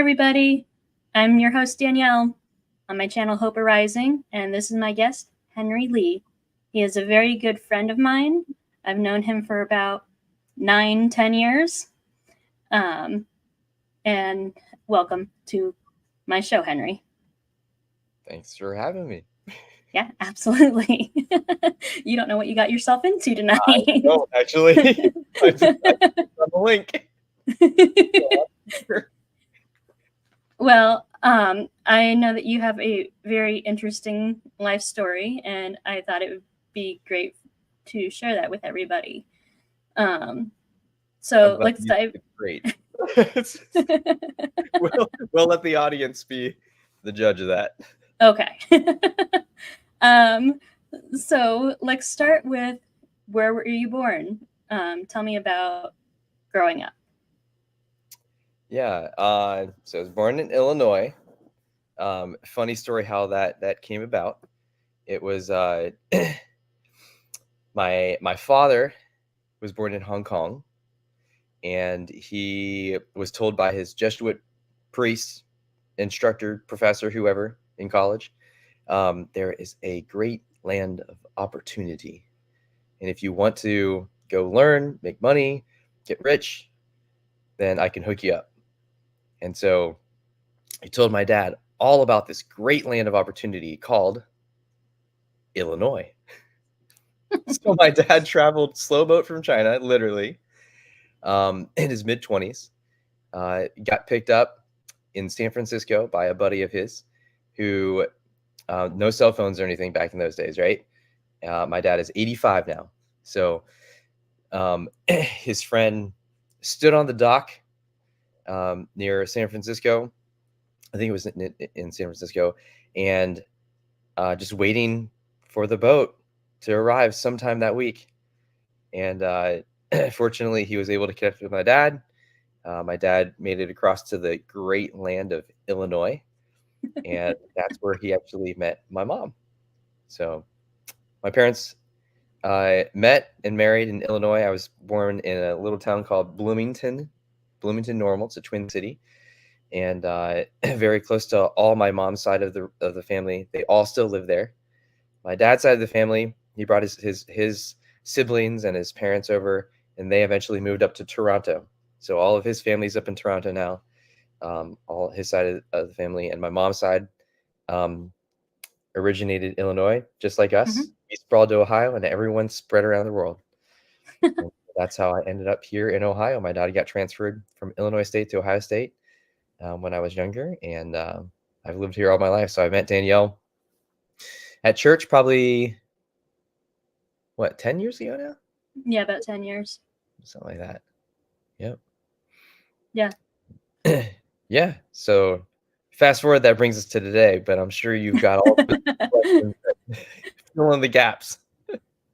everybody. I'm your host, Danielle, on my channel Hope Arising, and this is my guest, Henry Lee. He is a very good friend of mine. I've known him for about 9-10 years. And welcome to my show, Henry. Thanks for having me. Yeah, absolutely. You don't know what you got yourself into tonight. I don't actually. I just on the link. Well, I know that you have a very interesting life story, and I thought it would be great to share that with everybody. So let's dive. Great. we'll let the audience be the judge of that. Okay. So let's start with, where were you born? Tell me about growing up. Yeah. So I was born in Illinois. Funny story how that came about. It was my father was born in Hong Kong, and he was told by his Jesuit priest, instructor, professor, whoever in college, there is a great land of opportunity. And if you want to go learn, make money, get rich, then I can hook you up. And so he told my dad all about this great land of opportunity called Illinois. So my dad traveled slow boat from China, literally, in his mid-20s, got picked up in San Francisco by a buddy of his who, no cell phones or anything back in those days, right? My dad is 85 now. So his friend stood on the dock near San Francisco. I think it was in San Francisco, and just waiting for the boat to arrive sometime that week. And fortunately, he was able to connect with my dad. My dad made it across to the great land of Illinois, and that's where he actually met my mom. So my parents met and married in Illinois. I was born in a little town called Bloomington, Normal. It's a twin city, and very close to all my mom's side of the family. They all still live there. My dad's side of the family, he brought his siblings and his parents over, and they eventually moved up to Toronto. So all of his family's up in Toronto now. All his side of the family, and my mom's side originated in Illinois, just like us. Mm-hmm. We sprawled to Ohio, and everyone spread around the world. That's how I ended up here in Ohio. My dad got transferred from Illinois State to Ohio State when I was younger, and I've lived here all my life. So I met Danielle at church probably, 10 years ago now? Yeah, about 10 years. Something like that. Yep. Yeah. Yeah. So fast forward, that brings us to today, but I'm sure you've got all the questions that fill in the gaps.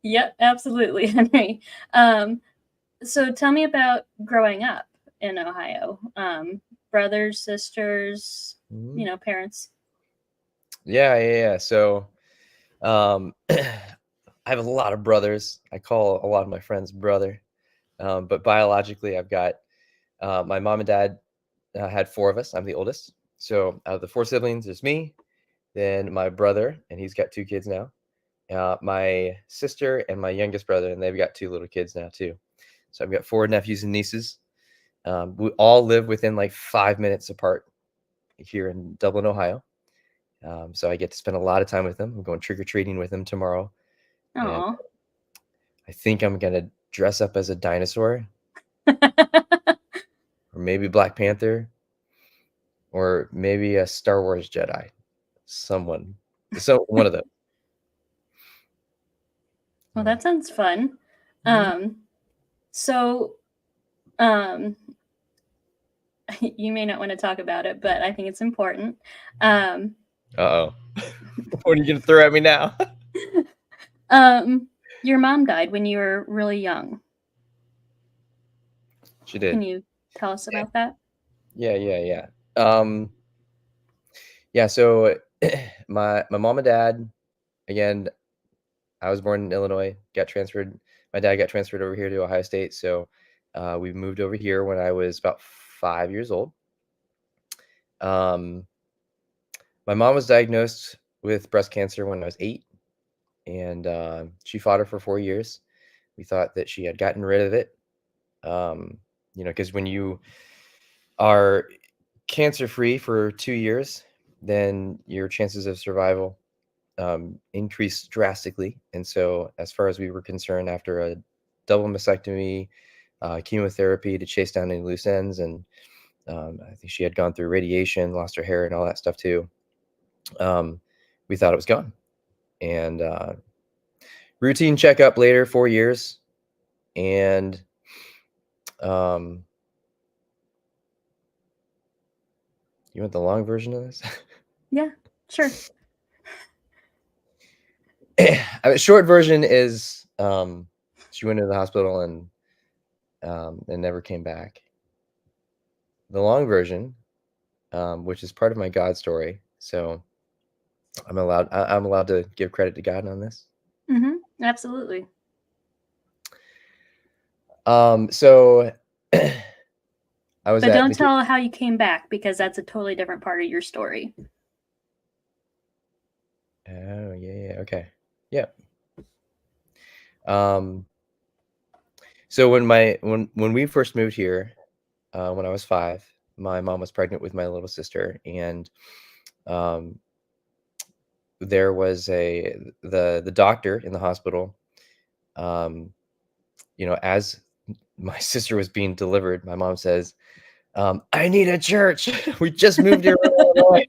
Yep, absolutely, Henry. So tell me about growing up in Ohio. Brothers, sisters, parents. Yeah. So I have a lot of brothers. I call a lot of my friends brother. But biologically, I've got my mom and dad had 4 of us. I'm the oldest. So out of the 4 siblings, there's me, then my brother, and he's got 2 kids now. My sister and my youngest brother, and they've got 2 little kids now too. So I've got 4 nephews and nieces. We all live within like 5 minutes apart here in Dublin, Ohio. So I get to spend a lot of time with them. I'm going trick-or-treating with them tomorrow. Oh. And I think I'm going to dress up as a dinosaur. Or maybe Black Panther. Or maybe a Star Wars Jedi. One of those. Well, that sounds fun. So, you may not want to talk about it, but I think it's important. Uh-oh. What are you going to throw at me now? Your mom died when you were really young. She did. Can you tell us about that? Yeah. Yeah, so my mom and dad, again, I was born in Illinois, got transferred. My dad got transferred over here to Ohio State, so we moved over here when I was about 5 years old. My mom was diagnosed with breast cancer when I was 8, and she fought it for 4 years. We thought that she had gotten rid of it, because when you are cancer-free for 2 years, then your chances of survival increase drastically. And so, as far as we were concerned, after a double mastectomy, chemotherapy to chase down any loose ends, and I think she had gone through radiation, lost her hair, and all that stuff too. We thought it was gone. And routine checkup later, 4 years, and you want the long version of this? Yeah, sure. Short version is she went to the hospital and never came back. The long version, which is part of my God story, so I'm allowed to give credit to God on this. Absolutely. So I was But at don't tell how you came back, because that's a totally different part of your story. Oh, yeah, okay. Yep. So when we first moved here, when I was 5, my mom was pregnant with my little sister, and there was the doctor in the hospital. As my sister was being delivered, my mom says, "I need a church. We just moved here from Illinois.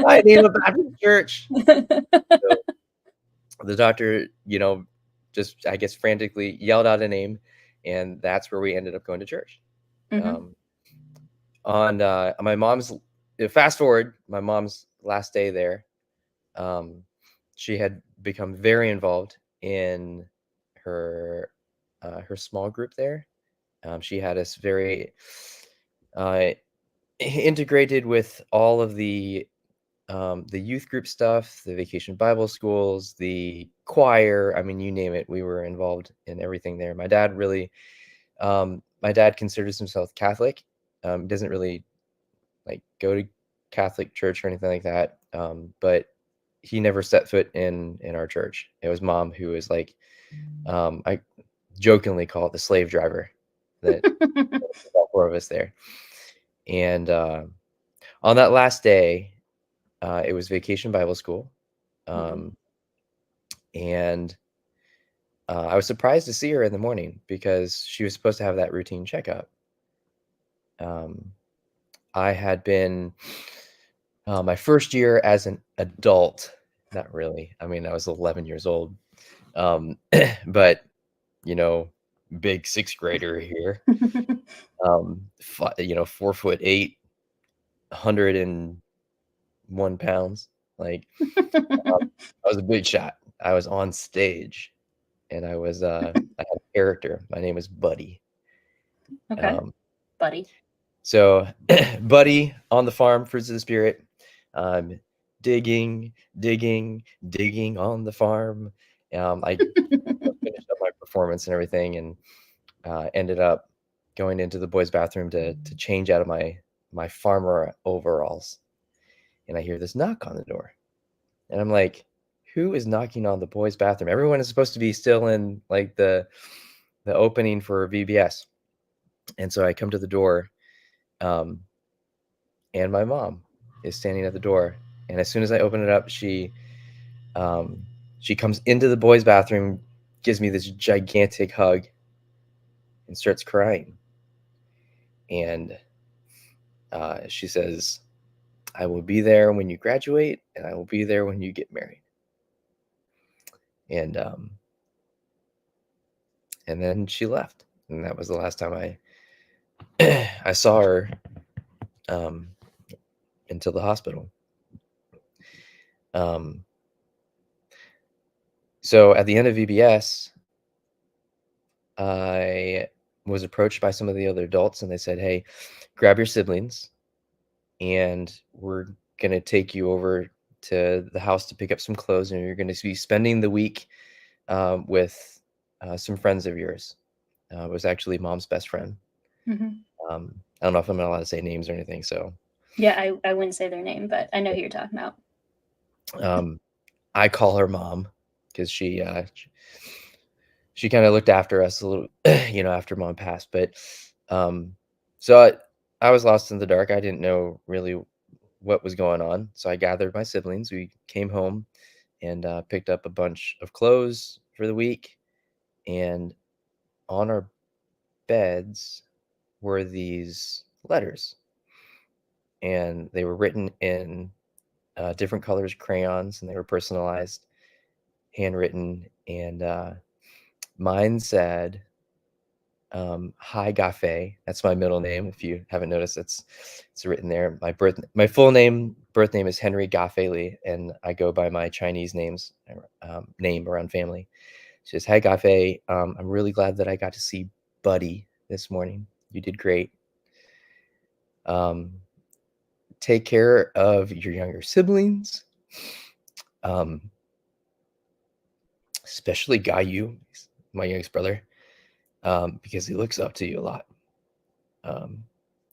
I need a Baptist church." So the doctor, just, I guess, frantically yelled out a name, and that's where we ended up going to church. On my mom's fast forward, my mom's last day there, she had become very involved in her small group there. She had us very integrated with all of the youth group stuff, the vacation Bible schools, the choir. I mean, you name it, we were involved in everything there. My dad considers himself Catholic. Doesn't really like go to Catholic church or anything like that. But he never set foot in our church. It was mom who was like, I jokingly call it the slave driver, that all 4 of us there. And on that last day, it was vacation Bible school. And I was surprised to see her in the morning, because she was supposed to have that routine checkup. I had been my first year as an adult, not really. I mean, I was 11 years old. But, big 6th grader here. 4'8", 101 pounds. Like, I was a big shot. I was on stage, and I was I had a character. My name was Buddy. Okay. Buddy. So Buddy on the farm, fruits of the spirit. Digging on the farm. I finished up my performance and everything, and ended up going into the boys' bathroom to change out of my farmer overalls. And I hear this knock on the door, and I'm like, who is knocking on the boys' bathroom? Everyone is supposed to be still in like the opening for VBS. And so I come to the door, and my mom is standing at the door. And as soon as I open it up, she comes into the boys' bathroom, gives me this gigantic hug, and starts crying. And she says, "I will be there when you graduate, and I will be there when you get married." And then she left, and that was the last time I saw her until the hospital. So at the end of VBS, I was approached by some of the other adults, and they said, "Hey, grab your siblings, and we're going to take you over to the house to pick up some clothes, and you're going to be spending the week with some friends of yours." It was actually mom's best friend. I don't know if I'm not allowed to say names or anything. So Yeah, I wouldn't say their name, but I know who you're talking about. I call her mom because she kind of looked after us a little, after mom passed. But so I was lost in the dark. I didn't know really what was going on. So I gathered my siblings. We came home and picked up a bunch of clothes for the week. And on our beds were these letters. And they were written in different colors crayons, and they were personalized, handwritten. And mine said, hi Gafe. That's my middle name. If you haven't noticed, it's written there. My birth name is Henry Gafe Lee, and I go by my Chinese name around family. She says, "Hi Gafe. I'm really glad that I got to see Buddy this morning. You did great. Take care of your younger siblings, especially Gayu, my youngest brother, because he looks up to you a lot.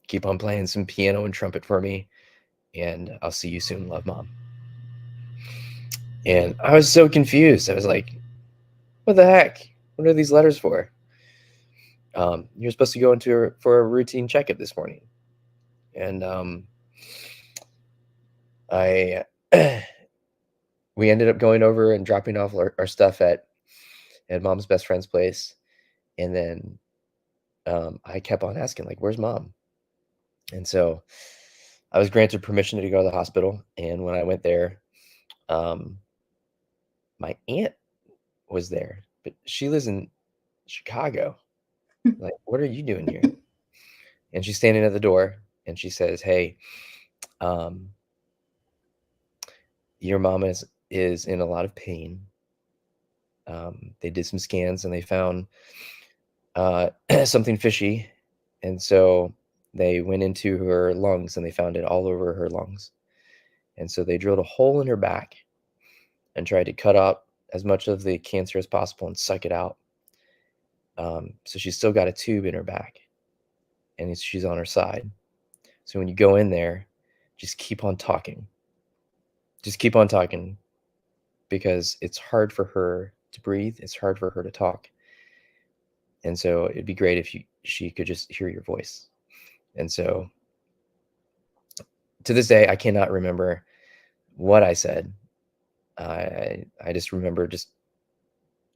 Keep on playing some piano and trumpet for me, and I'll see you soon. Love, Mom." And I was so confused. I was like, what the heck? What are these letters for? You're supposed to go for a routine checkup this morning. And we ended up going over and dropping off our stuff at Mom's best friend's place. And then I kept on asking, like, where's Mom? And so I was granted permission to go to the hospital. And when I went there, my aunt was there, but she lives in Chicago. Like, what are you doing here? And she's standing at the door and she says, "Hey, your mom is in a lot of pain. They did some scans and they found something fishy. And so they went into her lungs and they found it all over her lungs. And so they drilled a hole in her back and tried to cut out as much of the cancer as possible and suck it out. So she's still got a tube in her back and she's on her side. So when you go in there, just keep on talking. Just keep on talking because it's hard for her to breathe. It's hard for her to talk. And so it'd be great if she could just hear your voice." And so to this day, I cannot remember what I said. I just remember just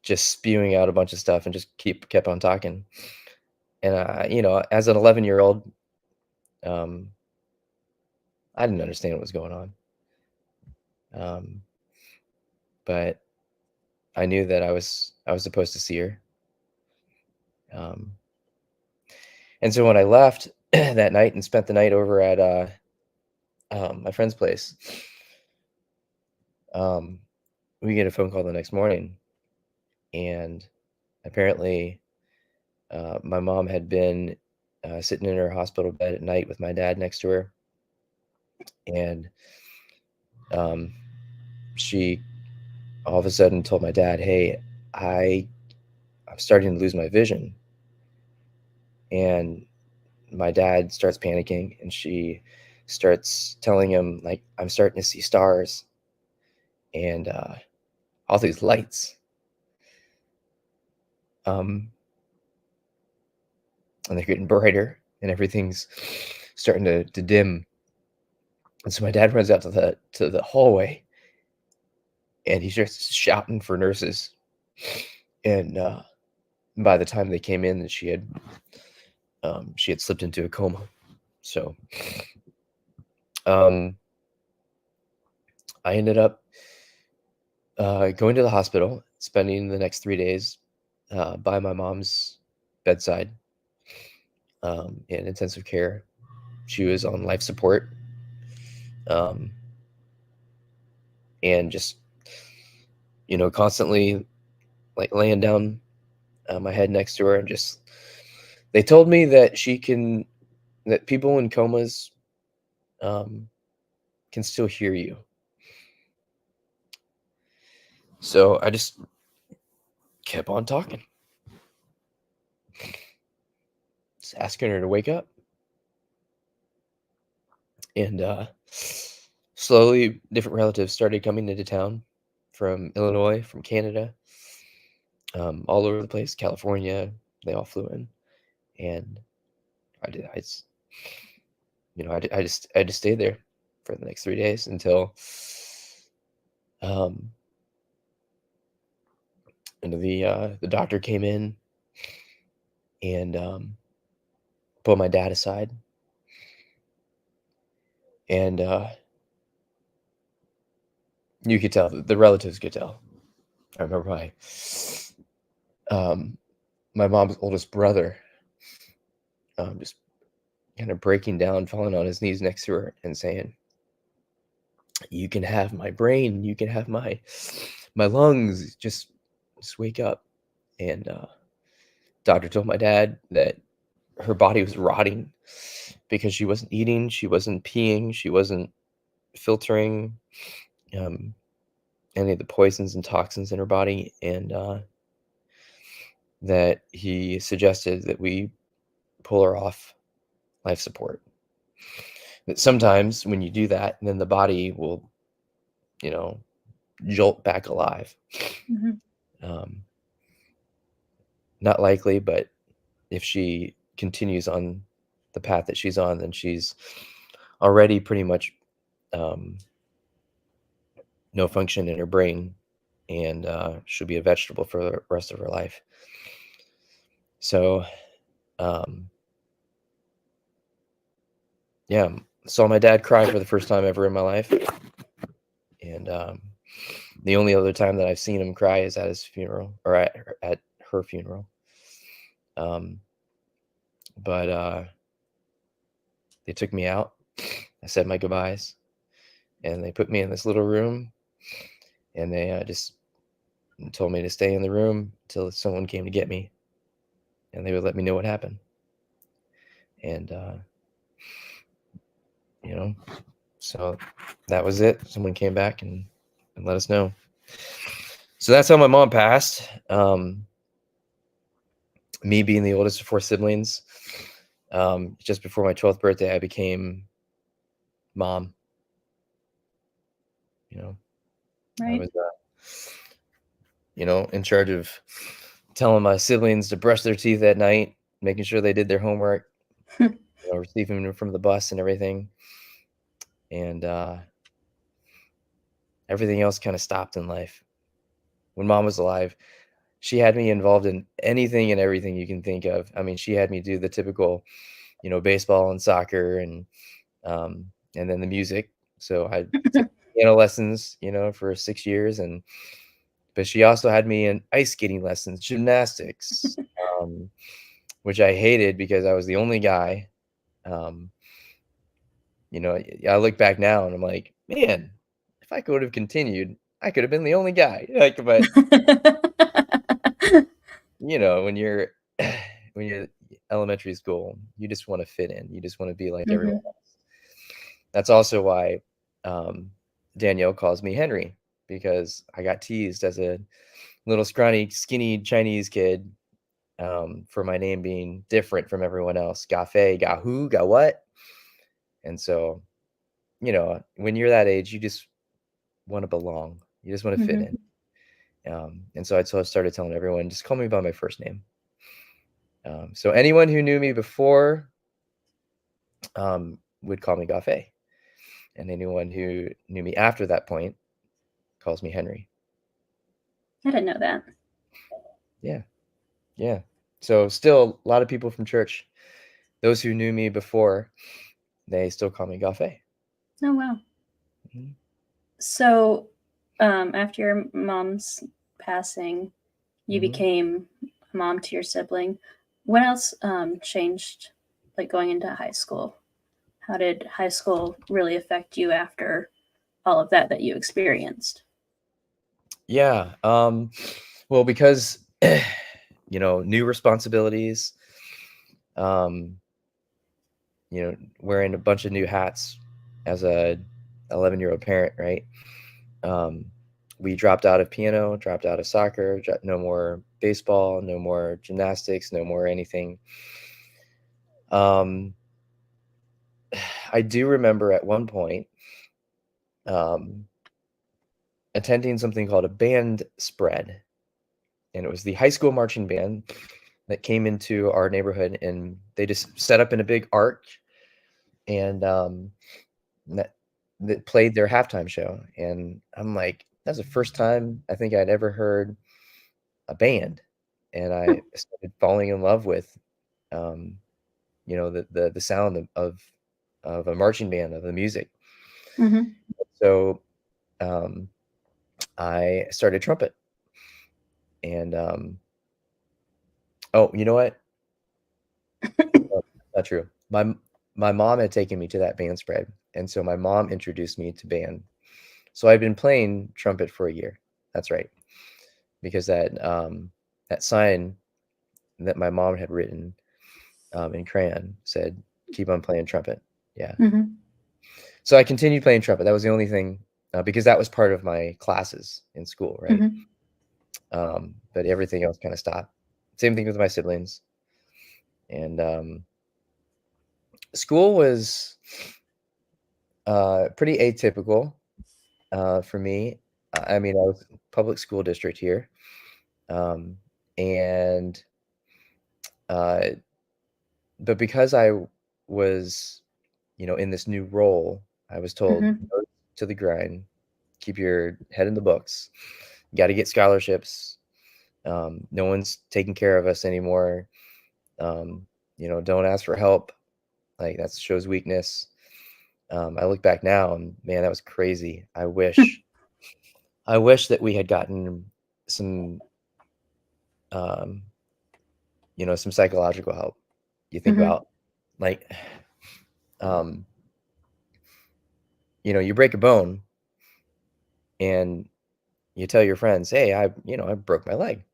spewing out a bunch of stuff and just kept on talking. And as an 11-year-old, I didn't understand what was going on. But I knew that I was supposed to see her. And so when I left that night and spent the night over at my friend's place, we get a phone call the next morning, and apparently my mom had been sitting in her hospital bed at night with my dad next to her, and she all of a sudden told my dad, "Hey, I'm starting to lose my vision." And my dad starts panicking, and she starts telling him, like, "I'm starting to see stars and all these lights." And they're getting brighter and everything's starting to dim. And so my dad runs out to the hallway and he starts shouting for nurses. And by the time they came in, she had slipped into a coma. So I ended up going to the hospital, spending the next 3 days by my mom's bedside in intensive care. She was on life support, and just constantly like laying down my head next to her, and just they told me that that people in comas can still hear you. So I just kept on talking, just asking her to wake up. And slowly, different relatives started coming into town from Illinois, from Canada, all over the place, California. They all flew in, and I did. I just stayed there for the next 3 days until um, the doctor came in and pulled my dad aside, and you could tell, the relatives could tell. I remember um, my mom's oldest brother just kind of breaking down, falling on his knees next to her and saying, "You can have my brain, you can have my lungs, just wake up." And doctor told my dad that her body was rotting because she wasn't eating, she wasn't peeing, she wasn't filtering um, any of the poisons and toxins in her body, and that he suggested that we pull her off life support. That sometimes when you do that, then the body will, you know, jolt back alive. Um, not likely, but if she continues on the path that she's on, then she's already pretty much no function in her brain, and she'll be a vegetable for the rest of her life. So, yeah, saw my dad cry for the first time ever in my life, and the only other time that I've seen him cry is at his funeral, or at her funeral. But they took me out. I said my goodbyes, and they put me in this little room, and they just told me to stay in the room until someone came to get me, and they would let me know what happened. And so that was it. Someone came back and let us know. So that's how my mom passed. Me being the oldest of 4 siblings, just before my 12th birthday, I became mom. Right. I was, in charge of telling my siblings to brush their teeth at night, making sure they did their homework, receiving them from the bus and everything. And everything else kind of stopped in life. When mom was alive, she had me involved in anything and everything you can think of. I mean, she had me do the typical, baseball and soccer, and then the music. So I took piano lessons, for 6 years, but she also had me in ice skating lessons, gymnastics, which I hated because I was the only guy. I look back now and I'm like, man, if I could have continued, I could have been the only guy. But when you're elementary school, you just want to fit in. You just want to be like everyone else. That's also why Danielle calls me Henry, because I got teased as a little scrawny, skinny Chinese kid for my name being different from everyone else. Ga Fei, Ga Hu, Ga what? And so, when you're that age, you just want to belong. You just want to fit in. And so I started telling everyone, just call me by my first name. So anyone who knew me before would call me Ga Fei. And anyone who knew me after that point calls me Henry. I didn't know that. Yeah. So still a lot of people from church, those who knew me before, they still call me Ga Fei. Oh, wow. So after your mom's passing, you became a mom to your sibling. What else changed, like going into high school? How did high school really affect you after all of that you experienced? Yeah. Well, because, new responsibilities, wearing a bunch of new hats as a 11-year-old parent, right? We dropped out of piano, dropped out of soccer, no more baseball, no more gymnastics, no more anything. I I do remember at one point attending something called a band spread, and it was the high school marching band that came into our neighborhood, and they just set up in a big arch, and that played their halftime show. And I'm like, that's the first time I think I'd ever heard a band, and I started falling in love with the sound of a marching band, of the music. Mm-hmm. So I started trumpet, and oh, you know what? Oh, not true. My mom had taken me to that band spread, and so my mom introduced me to band. So I've been playing trumpet for a year. That's right, because that sign that my mom had written in crayon said, "Keep on playing trumpet." Yeah. Mm-hmm. So I continued playing trumpet. That was the only thing, because that was part of my classes in school, right? But everything else kind of stopped. Same thing with my siblings. And school was pretty atypical for me. I mean, I was public school district here, and but because I was, in this new role, I was told, Mm-hmm. "Go to the grind, keep your head in the books. You got to get scholarships. No one's taking care of us anymore. Don't ask for help. Like, that shows weakness." I look back now, and man, that was crazy. I wish that we had gotten some, um, some psychological help. You think Mm-hmm. about, like, um, you break a bone, and you tell your friends, "Hey, I broke my leg,"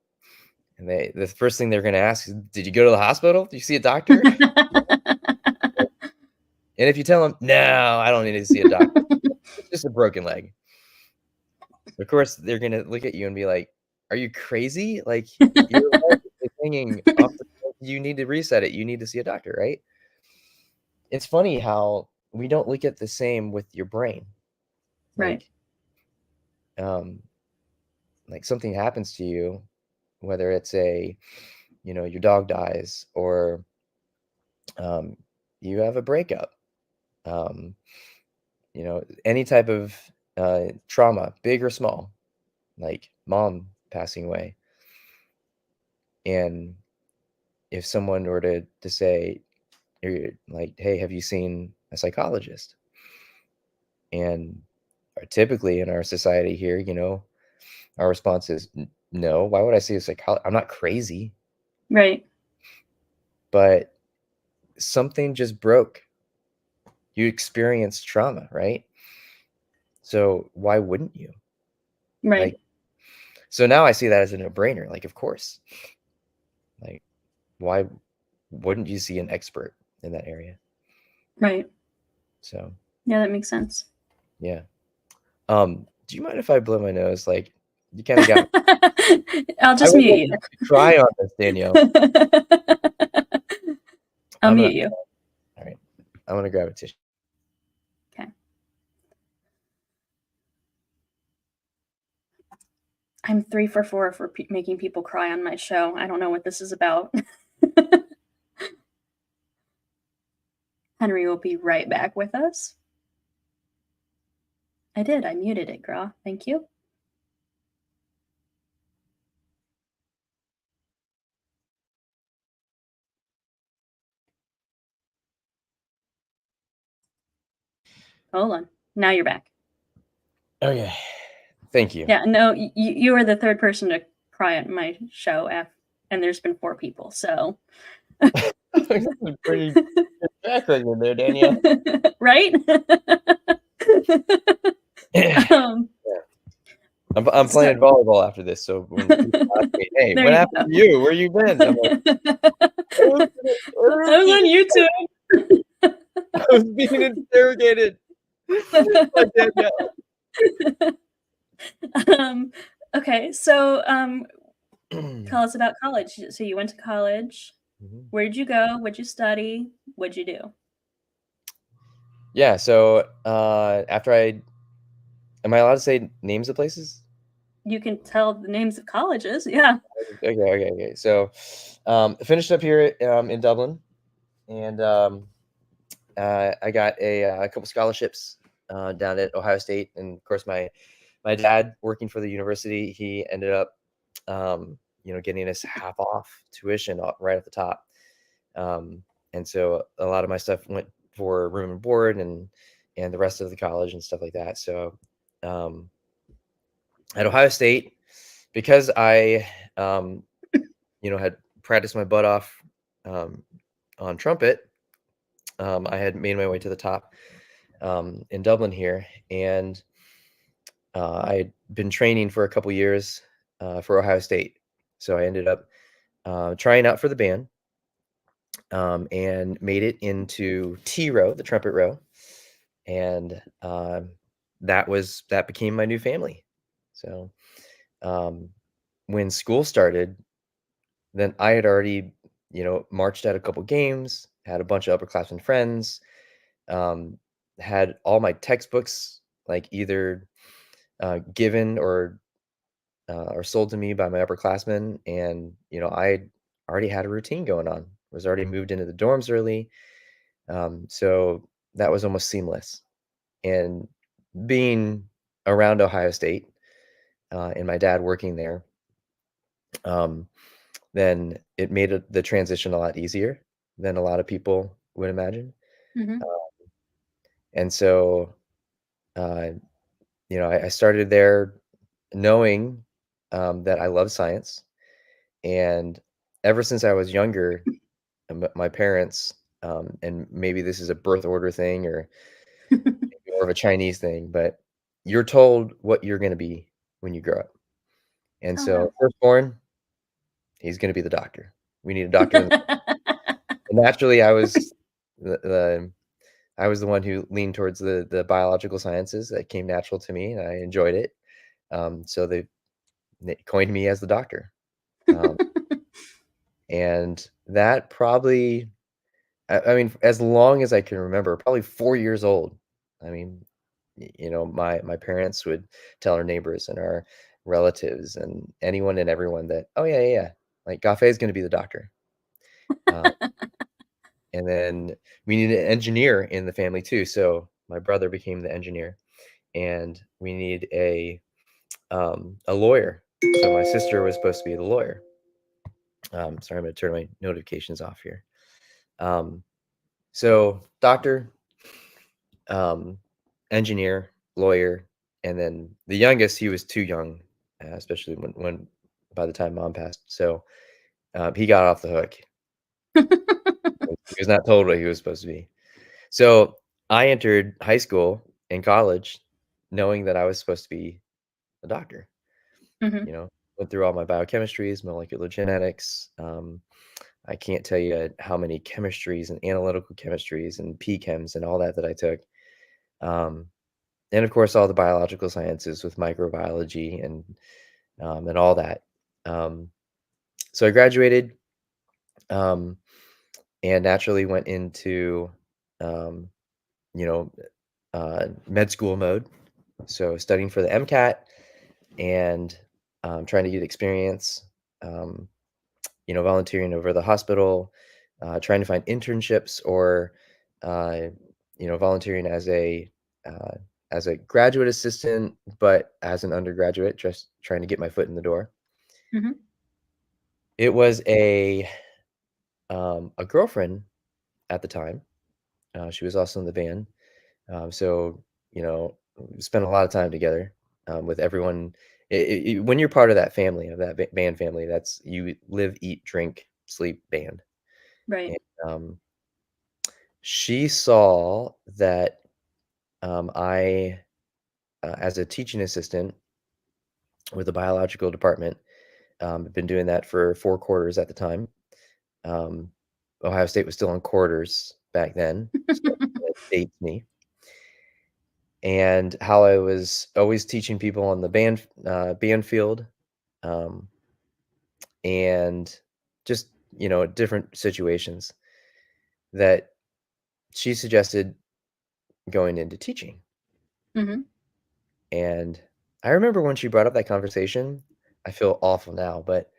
and the first thing they're gonna ask is, "Did you go to the hospital? Did you see a doctor?" And if you tell them, "No, I don't need to see a doctor. It's just a broken leg," of course, they're gonna look at you and be like, "Are you crazy? Like, your leg is hanging off you need to reset it. You need to see a doctor, right?" It's funny how we don't look at the same with your brain. Right. Like, um, like something happens to you, whether it's your dog dies, or um, you have a breakup, um, any type of trauma, big or small, like mom passing away. And if someone were to say, like, "Hey, have you seen a psychologist?" And typically in our society here, our response is, No. Why would I see a psychologist? I'm not crazy." Right. But something just broke. You experienced trauma, right? So why wouldn't you? Right. Like, so now I see that as a no-brainer. Like, of course. Like, why wouldn't you see an expert in that area? Right. So Yeah, that makes sense. yeah. Do you mind if I blow my nose? Like, you kind of got I'll I just would mute like you. you to try on this, Danielle. I'll I'm gonna mute you. all right. I'm gonna grab a tissue. Okay. I'm 3 for 4 for making people cry on my show. I don't know what this is about. Henry will be right back with us. I did. I muted it, girl. Thank you. Hold on. Now you're back. Okay. Thank you. Yeah, no, you were the third person to cry at my show, and there's been 4 people, so. This is pretty good track record there, Danielle. Right? um, I'm so, playing volleyball after this, so when people ask me, "Hey, there what you happened go. to you? Where you been?" I'm like, "I I was on YouTube. was being interrogated by Danielle." Okay, so tell us about college. So you went to college. Mhm. Where did you go? What'd you study? What'd you do? Yeah. So after am I allowed to say names of places? You can tell the names of colleges. Yeah. Okay. So finished up here in Dublin, and I got a couple scholarships down at Ohio State, and of course my dad working for the university, he ended up getting us half off tuition right at the top. Um, and so a lot of my stuff went for room and board and the rest of the college and stuff like that. So um, at Ohio State, because I had practiced my butt off um, on trumpet, I had made my way to the top in Dublin here, and I had been training for a couple years for Ohio State. So I ended up trying out for the band, and made it into T row, the trumpet row, and that became my new family. So um, when school started, then I had already marched at a couple games, had a bunch of upperclassmen friends, um, had all my textbooks like either given or sold to me by my upperclassmen, and I already had a routine going on. Was already moved into the dorms early, so that was almost seamless. And being around Ohio State and my dad working there, um, then it made the transition a lot easier than a lot of people would imagine. Hmm. And so, uh, I started there knowing that I love science. And ever since I was younger, my parents, and maybe this is a birth order thing or more of a Chinese thing, but you're told what you're going to be when you grow up. And Oh so, wow. firstborn, he's going to be the doctor. We need a doctor. And naturally, I was the one who leaned towards the biological sciences. That came natural to me, and I enjoyed it. So they coined me as the doctor. Um, and that probably, I mean, as long as I can remember, probably 4 years old. I mean, my parents would tell our neighbors and our relatives and anyone and everyone that, oh yeah, like Gaffe is going to be the doctor. Uh, and then we needed an engineer in the family too. So my brother became the engineer, and we need a lawyer. So my sister was supposed to be the lawyer. Sorry, I'm going to turn my notifications off here. Um, so doctor, um, engineer, lawyer, and then the youngest, he was too young, especially when by the time mom passed. So he got off the hook. He was not told what he was supposed to be. So I entered high school and college knowing that I was supposed to be a doctor. Hmm. Went through all my biochemistries, molecular genetics. I can't tell you how many chemistries and analytical chemistries and PChems and all that I took. Um, and of course, all the biological sciences with microbiology and all that. Um, so I graduated, um, and naturally went into um, you know med school mode. So studying for the MCAT and trying to get experience. Um, volunteering over the hospital, trying to find internships or uh, volunteering uh, as a graduate assistant, but as an undergraduate, just trying to get my foot in the door. Hmm. It was a girlfriend at the time. She was also in the band, so we spent a lot of time together with everyone. When you're part of that family, of that band family, that's you live, eat, drink, sleep band. Right. And she saw that I, as a teaching assistant with the biological department, had been doing that for 4 quarters at the time. Um, Ohio State was still on quarters back then, so that dates me. And how I was always teaching people on the band field, um, and just different situations that she suggested going into teaching. Hmm. And I remember when she brought up that conversation, I feel awful now, but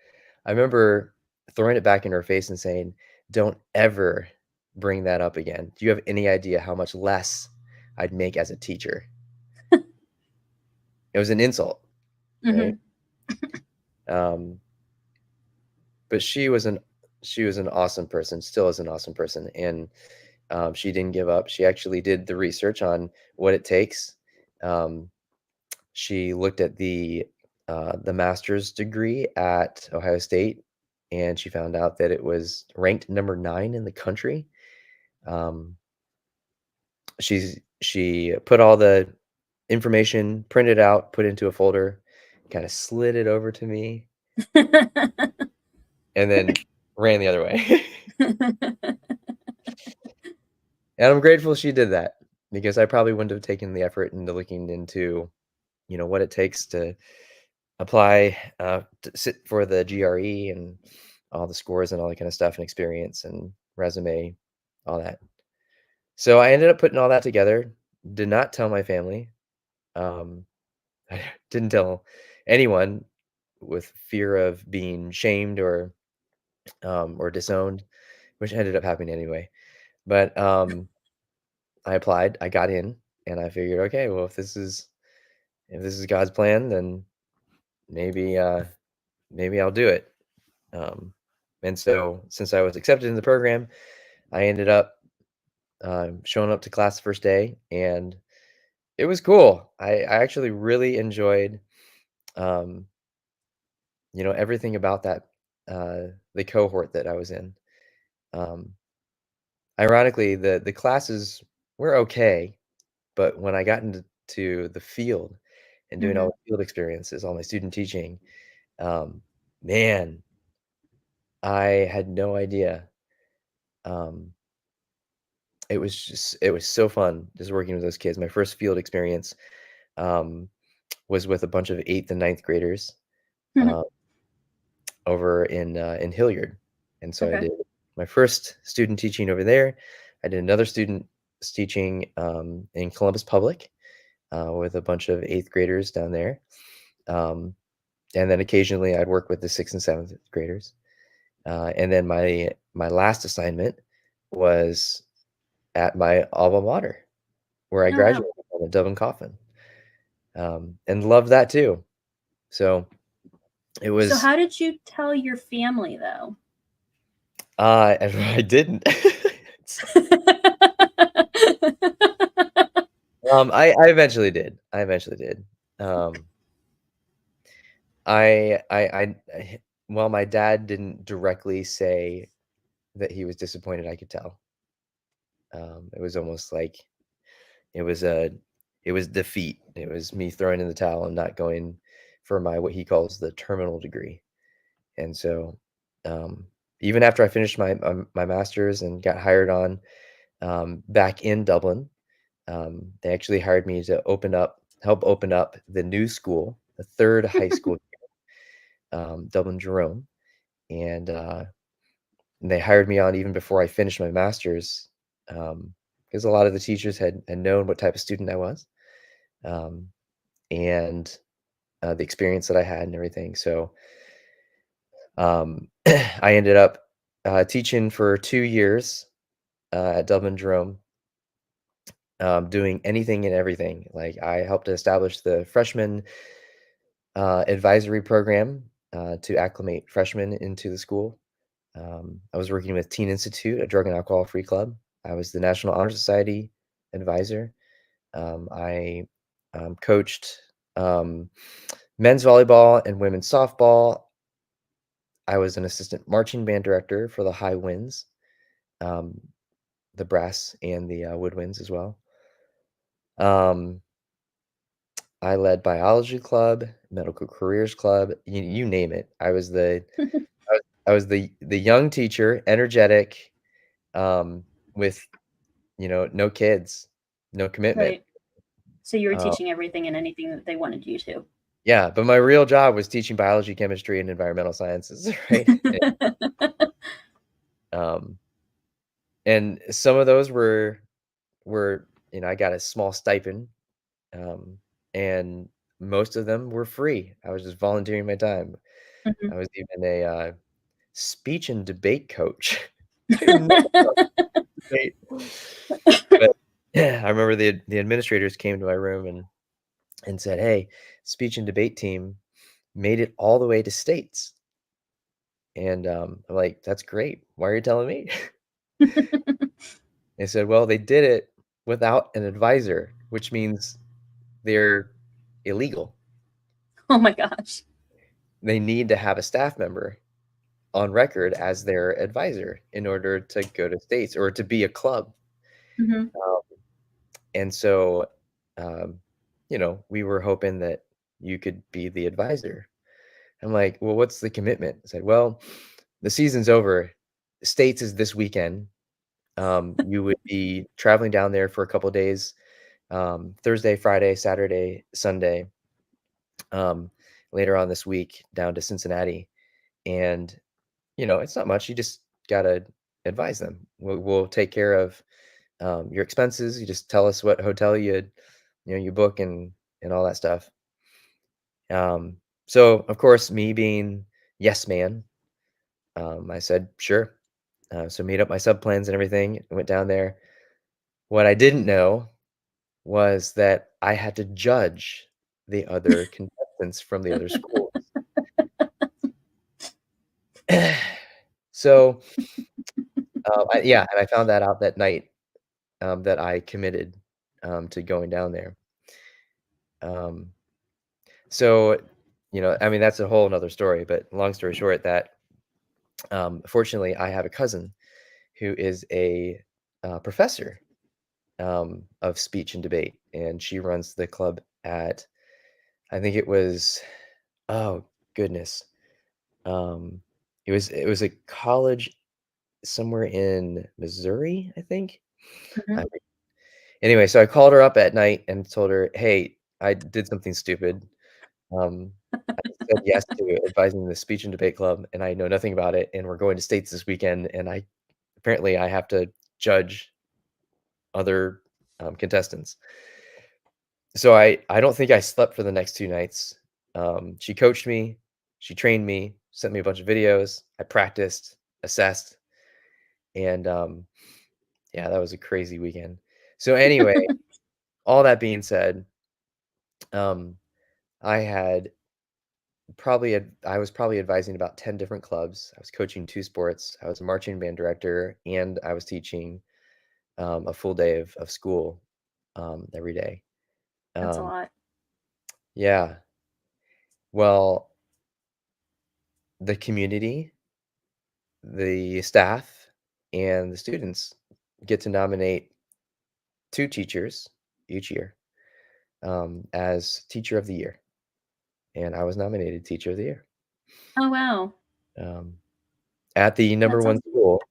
I remember throwing it back in her face and saying, "Don't ever bring that up again. Do you have any idea how much less I'd make as a teacher?" It was an insult, right? Hmm. Um, but she was an awesome person, still is an awesome person, and she didn't give up. She actually did the research on what it takes. Um, she looked at the master's degree at Ohio State, and she found out that it was ranked number 9 in the country. Um, she put all the information, printed out, put into a folder, kinda slid it over to me, and then ran the other way. And I'm grateful she did that because I probably wouldn't have taken the effort into looking into, what it takes to apply, to sit for the GRE and all the scores and all that kinda stuff and experience and resume, all that. So I ended up putting all that together, did not tell my family, um, I didn't tell anyone with fear of being shamed or disowned, which ended up happening anyway. But, I applied, I got in, and I figured, "Okay, well, if this is God's plan, then maybe, maybe I'll do it." Um, and so since I was accepted in the program, I ended up, showing up to class the first day, and it was cool. I actually really enjoyed, um, everything about the cohort that I was in. Um, Ironically, the classes were okay, but when I got into the field and doing all Hmm. the field experiences, all my student teaching, um, man, I had no idea. Um, it was so fun just working with those kids. My first field experience, um, was with a bunch of 8th and ninth graders, uh, over in Hilliard, and so I Okay. did my first student teaching over there. I did another student teaching, in Columbus Public, with a bunch of 8th graders down there, um, and then occasionally I'd work with the 6th and 7th graders, and then my last assignment was at my alma mater, where I Oh, wow. graduated from at Dublin Coffin, and loved that too. So it So, was, how did you tell your family, though? and I didn't. I eventually did. I eventually did. Um, I While my dad didn't directly say that he was disappointed, I could tell. It was almost like it was a it was defeat. It was me throwing in the towel and not going for my what he calls the terminal degree. And so, um, even after I finished my master's and got hired on, back in Dublin, they actually hired me to help open up the new school, the third high school, Dublin Jerome, and they hired me on even before I finished my master's, because a lot of the teachers had known what type of student I was, um, and the experience that I had and everything. So, I ended up teaching for 2 years at Dublin Jerome, doing anything and everything. Like I helped to establish the freshman advisory program to acclimate freshmen into the school. I was working with Teen Institute, a drug and alcohol free club. I was the National Honor Society advisor. I coached um, men's volleyball and women's softball. I was an assistant marching band director for the High Winds, um, the brass and the woodwinds as well. Um, I led biology club, medical careers club, you name it. I was the young teacher, energetic, with, no kids, no commitment. Right. So, you were Uh, teaching everything and anything that they wanted you to. yeah, but my real job was teaching biology, chemistry, and environmental sciences, right? Um, and some of those were I got a small stipend, and most of them were free. I was just volunteering my time. Mhm. I was even a speech and debate coach. I didn't know about debate. But I remember the administrators came to my room and said, "Hey, speech and debate team made it all the way to states." And I'm like, "That's great. Why are you telling me?" They said, "Well, they did it without an advisor, which means they're illegal. Oh my gosh. They need to have a staff member on record as their advisor in order to go to states or to be a club." Mhm. Um, and so, um, we were hoping that you could be the advisor. I'm like, "Well, what's the commitment?" I said, "Well, the season's over. States is this weekend. You would be traveling down there for a couple days, Thursday, Friday, Saturday, Sunday, um, later on this week down to Cincinnati. And, it's not much. You just gotta advise them. We'll take care of your expenses. You just tell us what hotel you book and all that stuff." So of course, me being yes man, I said sure. So made up my sub plans and everything. Went down there. What I didn't know was that I had to judge the other contestants from the other schools. So, and I found that out that night, that I committed, to going down there. Um, so, I mean, that's a whole 'nother story, but long story short, that, fortunately, I have a cousin who is a, professor, of speech and debate, and she runs the club at, I think it was, oh goodness, um, it was a college somewhere in Missouri, I think. I Mhm. Anyway, so I called her up at night and told her, "Hey, I did something stupid. Um, I said yes to advising the speech and debate club, and I know nothing about it, and we're going to states this weekend, and I have to judge other, contestants." So I don't think I slept for the next 2 nights. She coached me, she trained me, sent me a bunch of videos, I practiced, assessed, and, yeah, that was a crazy weekend. So anyway, all that being said, um, I had I was probably advising about 10 different clubs. I was coaching 2 sports. I was a marching band director, and I was teaching, a full day of school, every day. That's a Um, lot. yeah. Well, the community, the staff, and the students get to nominate 2 teachers each year, as teacher of the year, and I was nominated teacher of the year, Oh, wow. um, at the number That's 1 awesome. school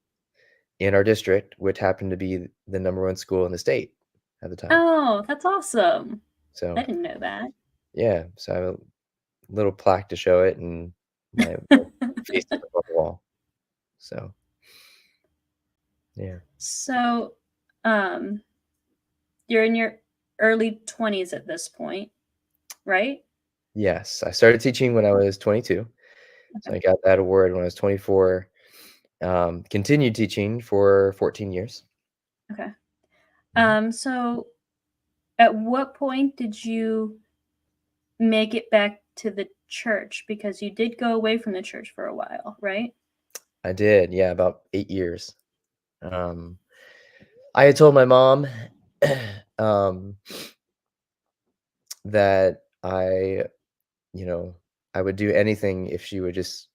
in our district, which happened to be the number 1 school in the state at the time. Oh, that's awesome. I So, didn't know that. yeah, so I have a little plaque to show it, and my face is up on the wall. So, yeah. So, um, you're in your early 20s at this point, right? Yes, I started teaching when I was 22, so Okay. I got that award when I was 24, continued teaching for 14 years. Okay. Mhm. So at what point did you make it back to the church? Because you did go away from the church for a while, right? I did, yeah, about 8 years. Um, I had told my mom, um, that you know, I would do anything if she would just,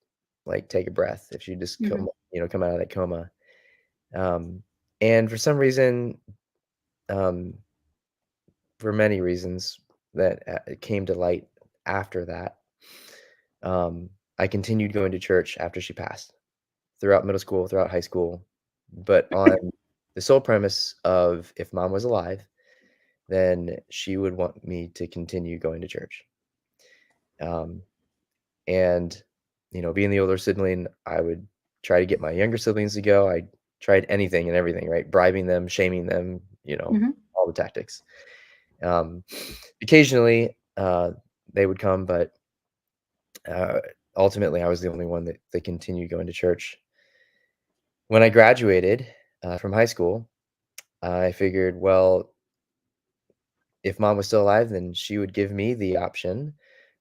like, take a breath, if she'd just Mhm. come out of that coma. Um, and for some reason, um, for many reasons that, came to light after that, um, I continued going to church after she passed, throughout middle school, throughout high school, but on the sole premise of if mom was alive, then she would want me to continue going to church. Um, and, being the older sibling, I would try to get my younger siblings to go. I tried anything and everything, right? Bribing them, shaming them, Mhm. all all the tactics. Um, occasionally, they would come, but uh, ultimately, I was the only one that continued going to church. When I graduated from high school, I figured, well, if mom was still alive, then she would give me the option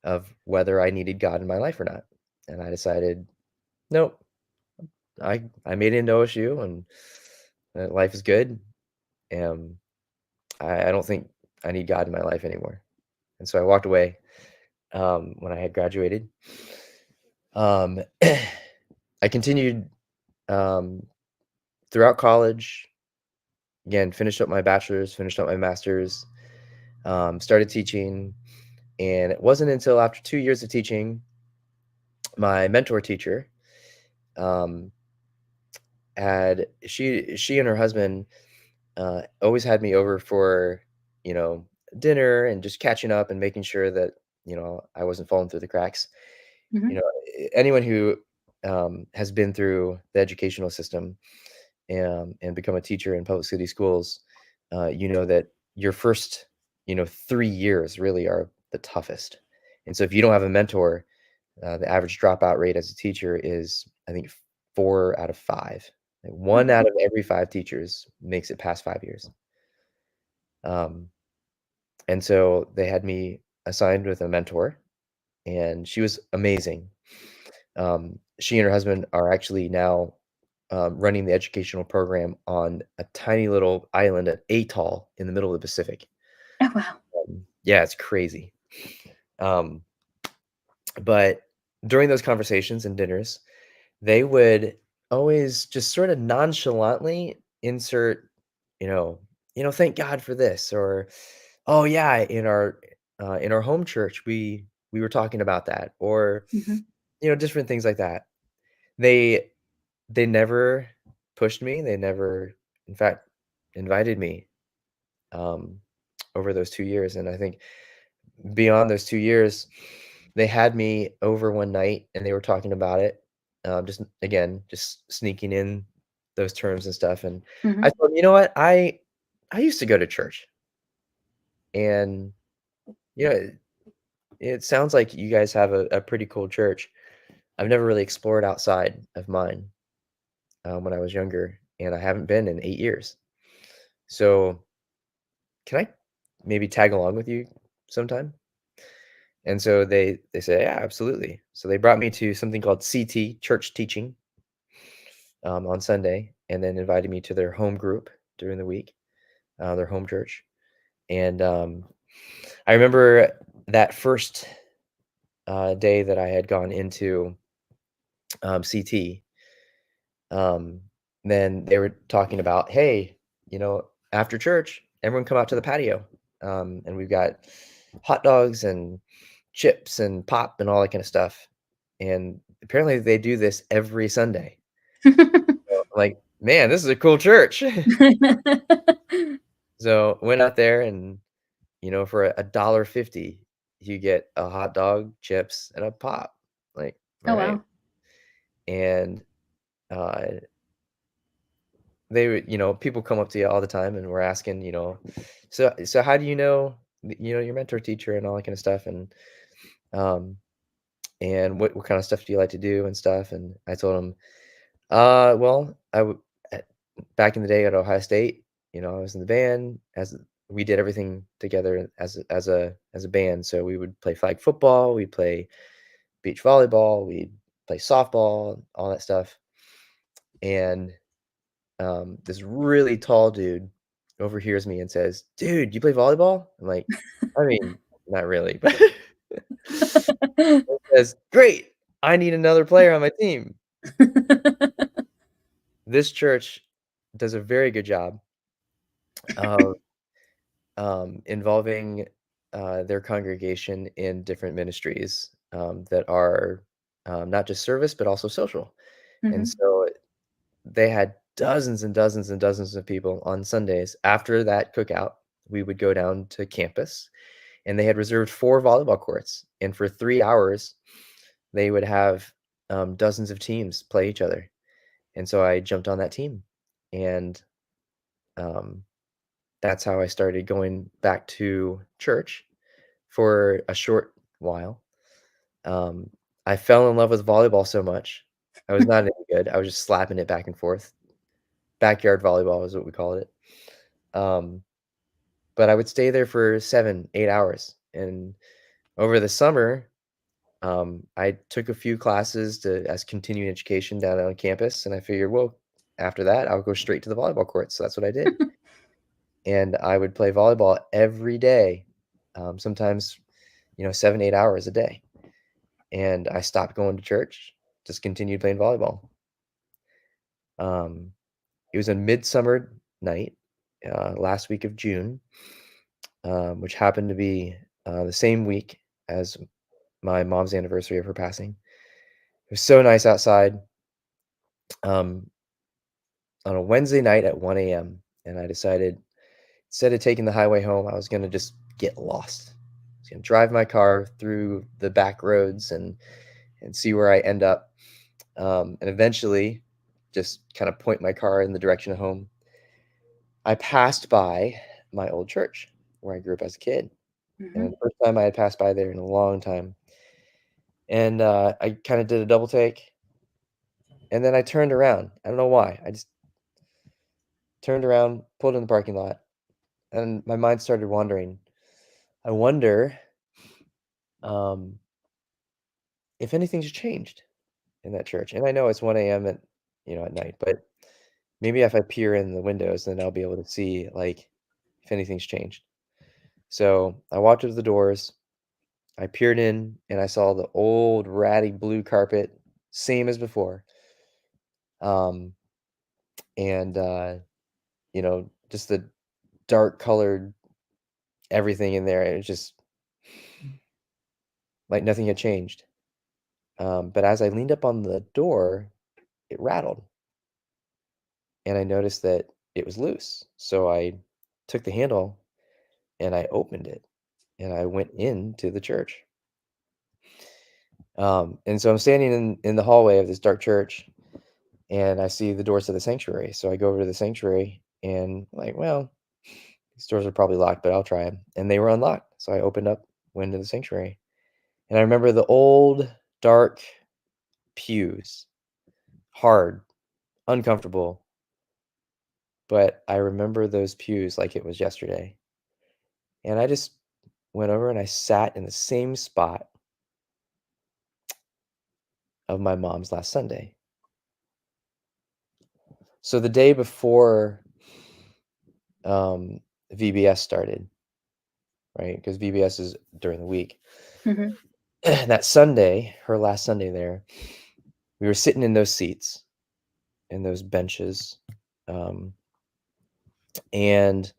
of whether I needed God in my life or not. And I decided, nope, I made it into OSU, and life is good. And I don't think I need God in my life anymore. And so I walked away when I had graduated. Um, I continued um, throughout college. Again, finished up my bachelor's, finished up my master's, started teaching. And it wasn't until after 2 years of teaching, my mentor teacher um, she and her husband always had me over for you know dinner and just catching up and making sure that I wasn't falling through the cracks. Hmm. Anyone who has been through the educational system and become a teacher in public city schools, you know that your first 3 years really are the toughest. And so if you don't have a mentor, the average dropout rate as a teacher is, I think, 4 out of 5. Like, Oh, one out of every 5 teachers makes it past 5 years. Um, and so they had me assigned with a mentor, and she was amazing. She and her husband are actually now running the educational program on a tiny little island at Atoll in the middle of the Pacific. oh wow. Yeah, it's crazy. Um, but during those conversations and dinners, they would always just sort of nonchalantly insert, you know, thank God for this, or, oh yeah, in our home church, we were talking about that, or Hmm. different things like that. They they never pushed me. They never, in fact, invited me um, over those 2 years. And I think beyond those 2 years, they had me over one night and they were talking about it. Just again, just sneaking in those terms and stuff. And I Hmm. told them, you know what, I used to go to church, and you know, it sounds like you guys have a pretty cool church. I've never really explored outside of mine when I was younger, and I haven't been in 8 years. So can I maybe tag along with you sometime? And so they said, yeah, absolutely. So they brought me to something called CT, church teaching, on Sunday, and then invited me to their home group during the week, their home church. And I remember that first day that I had gone into CT. Um, then they were talking about, hey, after church, everyone come out to the patio, and we've got hot dogs and chips and pop and all that kind of stuff. And apparently they do this every Sunday. So I'm like, man, this is a cool church. So went out there, and for $1.50, you get a hot dog, chips, and a pop. Like, all Oh right. wow. And uh, they would, people come up to you all the time and we're asking, so how do you know, your mentor teacher and all that kind of stuff, um, and what kind of stuff do you like to do and stuff? And I told them, well, back in the day at Ohio State, I was in the band, as we did everything together as a band. So we would play flag football, we'd play beach volleyball, we'd play softball, all that stuff. And this really tall dude overhears me and says, "Dude, you play volleyball?" I'm like, "I mean, not really," but he says, "Great, I need another player on my team." This church does a very good job of involving their congregation in different ministries that are not just service but also social. And Hmm. so they had dozens and dozens and dozens of people on Sundays. After that cookout, we would go down to campus, and they had reserved 4 volleyball courts, and for 3 hours, they would have, dozens of teams play each other, and so I jumped on that team, and, um, that's how I started going back to church for a short while. Um, I fell in love with volleyball so much. I was not any good. I was just slapping it back and forth. Backyard volleyball is what we called it. Um, but I would stay there for 7, 8 hours. And over the summer, I took a few classes as continuing education down on campus, and I figured, well, after that, I'll go straight to the volleyball court. So that's what I did. And I would play volleyball every day, sometimes, 7, 8 hours a day. And I stopped going to church, just continued playing volleyball. Um, it was a midsummer night, last week of June, which happened to be the same week as my mom's anniversary of her passing. It was so nice outside, um, on a Wednesday night at 1 a.m. And I decided instead of taking the highway home, I was going to just get lost. I was going to drive my car through the back roads and see where I end up. And eventually just kind of point my car in the direction of home. I passed by my old church where I grew up as a kid. Mhm. And the first time I had passed by there in a long time. And I kind of did a double take. And then I turned around. I don't know why. I just turned around, pulled in the parking lot, and my mind started wandering. I wonder um, if anything's changed in that church. And I know it's 1 a.m. at night, but maybe if I peer in the windows, then I'll be able to see like if anything's changed. So I walked to the doors. I peered in and I saw the old ratty blue carpet, same as before. Um, and just the dark colored everything in there. It was just like nothing had changed. But as I leaned up on the door, it rattled, and I noticed that it was loose. So I took the handle and I opened it, and I went into the church. And so I'm standing in the hallway of this dark church, and I see the doors to the sanctuary. So I go over to the sanctuary, and like, well, these doors are probably locked, but I'll try them. And they were unlocked. So I opened up, went into the sanctuary, and I remember the old dark pews, hard, uncomfortable. But I remember those pews like it was yesterday. And I just went over and I sat in the same spot of my mom's last Sunday. So the day before um, VBS started, right? Because VBS is during the week. Mhm. That Sunday, her last Sunday there, we were sitting in those seats, in those benches. Um, and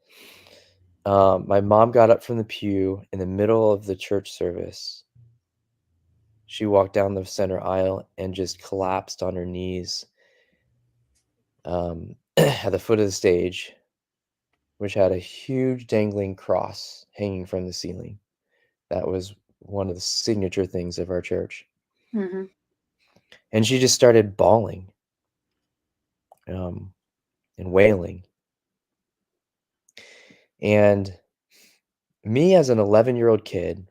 my mom got up from the pew in the middle of the church service. She walked down the center aisle and just collapsed on her knees at the foot of the stage, which had a huge dangling cross hanging from the ceiling. That was one of the signature things of our church. Mhm. And she just started bawling um, and wailing. And me, as an 11-year-old kid,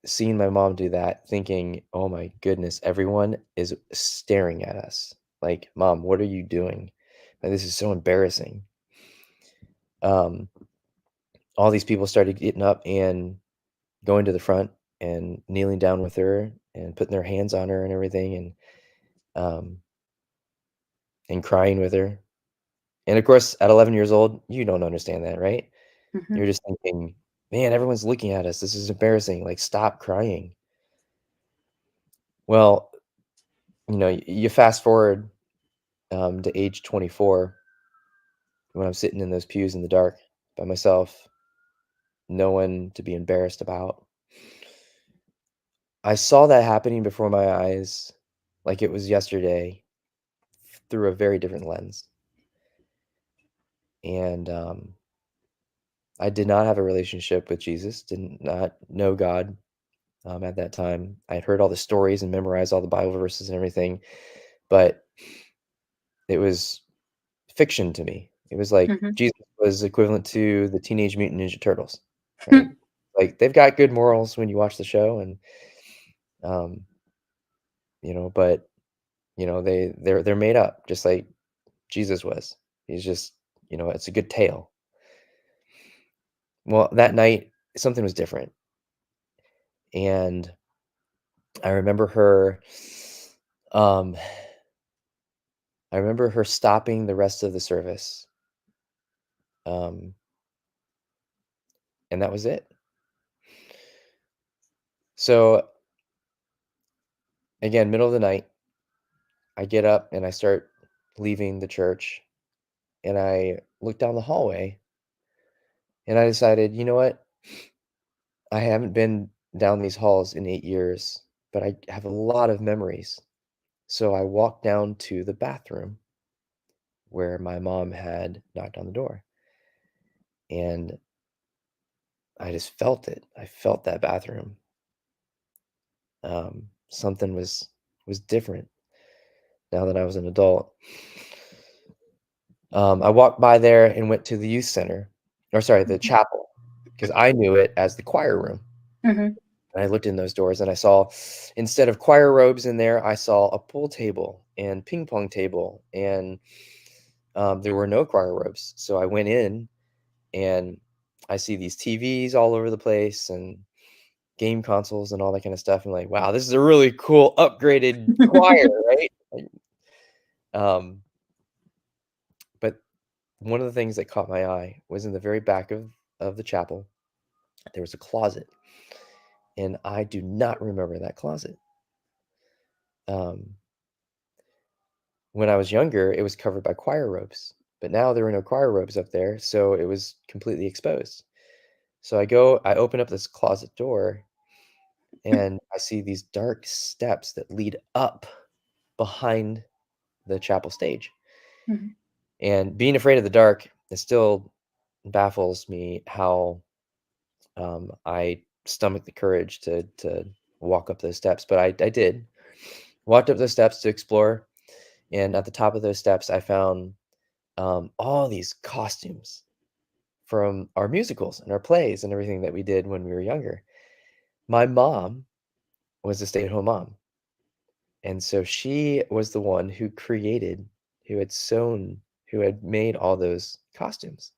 seeing my mom do that, thinking, oh my goodness, everyone is staring at us. Like, Mom, what are you doing? Like, this is so embarrassing. Um, all these people started getting up and going to the front and kneeling down with her and putting their hands on her and everything, um, and crying with her. And of course, at 11 years old, you don't understand that, right? Mhm. You're just thinking, man, everyone's looking at us. This is embarrassing. Like, stop crying. Well, you fast forward to age 24 when I'm sitting in those pews in the dark by myself, no one to be embarrassed about. I saw that happening before my eyes like it was yesterday through a very different lens. And I did not have a relationship with Jesus, did not know God at that time. I had heard all the stories and memorized all the Bible verses and everything, but it was fiction to me. It was like Mhm. Jesus was equivalent to the Teenage Mutant Ninja Turtles, right? Like, they've got good morals when you watch the show and, um, but, they're made up just like Jesus was. He's just, it's a good tale. Well, that night, something was different, and I remember her, um I remember her stopping the rest of the service, um, and that was it. So, again, middle of the night, I get up and I start leaving the church, and I look down the hallway, and I decided, you know what? I haven't been down these halls in 8 years, but I have a lot of memories. So I walked down to the bathroom where my mom had knocked on the door, and I just felt it. I felt that bathroom. Something was different now that I was an adult. I walked by there and went to the youth center, or sorry, the Mhm. chapel, because I knew it as the choir room. Mhm. And I looked in those doors and I saw, instead of choir robes in there, I saw a pool table and ping pong table, and there were no choir robes. So I went in and I see these TVs all over the place and game consoles and all that kind of stuff. I'm like, wow, this is a really cool upgraded choir, right? Um, but one of the things that caught my eye was in the very back of the chapel, there was a closet, and I do not remember that closet. Um, when I was younger, it was covered by choir robes, but now there were no choir robes up there, so it was completely exposed. So I open up this closet door, and I see these dark steps that lead up behind the chapel stage. Mhm. And being afraid of the dark, it still baffles me how I stomached the courage to walk up those steps. But I did. Walked up those steps to explore, and at the top of those steps, I found all these costumes from our musicals and our plays and everything that we did when we were younger. My mom was a stay-at-home mom, and so she was the one who created, who had sewn, who had made all those costumes.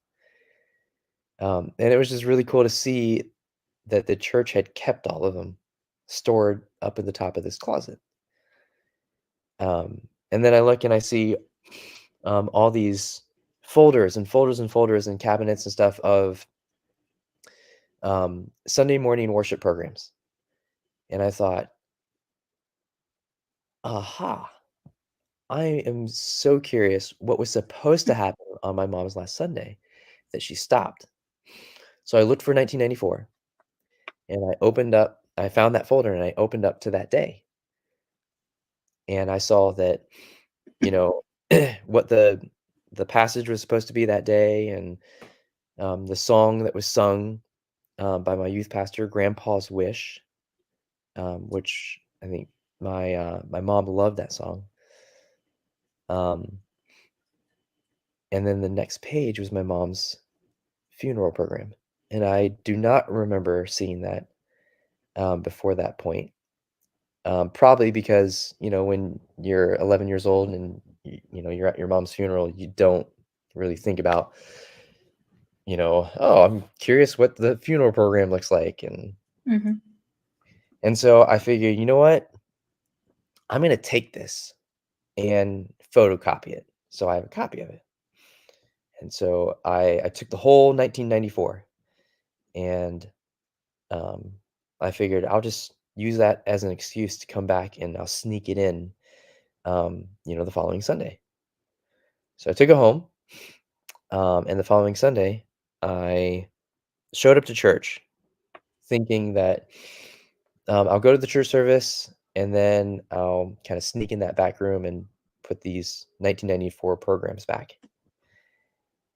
And it was just really cool to see that the church had kept all of them stored up at the top of this closet. And then I look and I see all these folders and folders and folders and cabinets and stuff of Sunday morning worship programs. And I thought, aha, I am so curious what was supposed to happen on my mom's last Sunday that she stopped. So I looked for 1994 and I found that folder and I opened up to that day. And I saw that, you know, what the passage was supposed to be that day, and the song that was sung by my youth pastor, "Grandpa's Wish," which I think my mom loved that song. Um, and then the next page was my mom's funeral program, and I do not remember seeing that before that point. Probably because, when you're 11 years old and you're at your mom's funeral, you don't really think about, oh, I'm curious what the funeral program looks like, Mhm. and so I figured, you know what, I'm gonna take this and photocopy it, so I have a copy of it. And so I took the whole 1994, and um, I figured I'll just use that as an excuse to come back and I'll sneak it in, the following Sunday. So I took it home, and the following Sunday, I showed up to church thinking that I'll go to the church service and then I'll kind of sneak in that back room and put these 1994 programs back.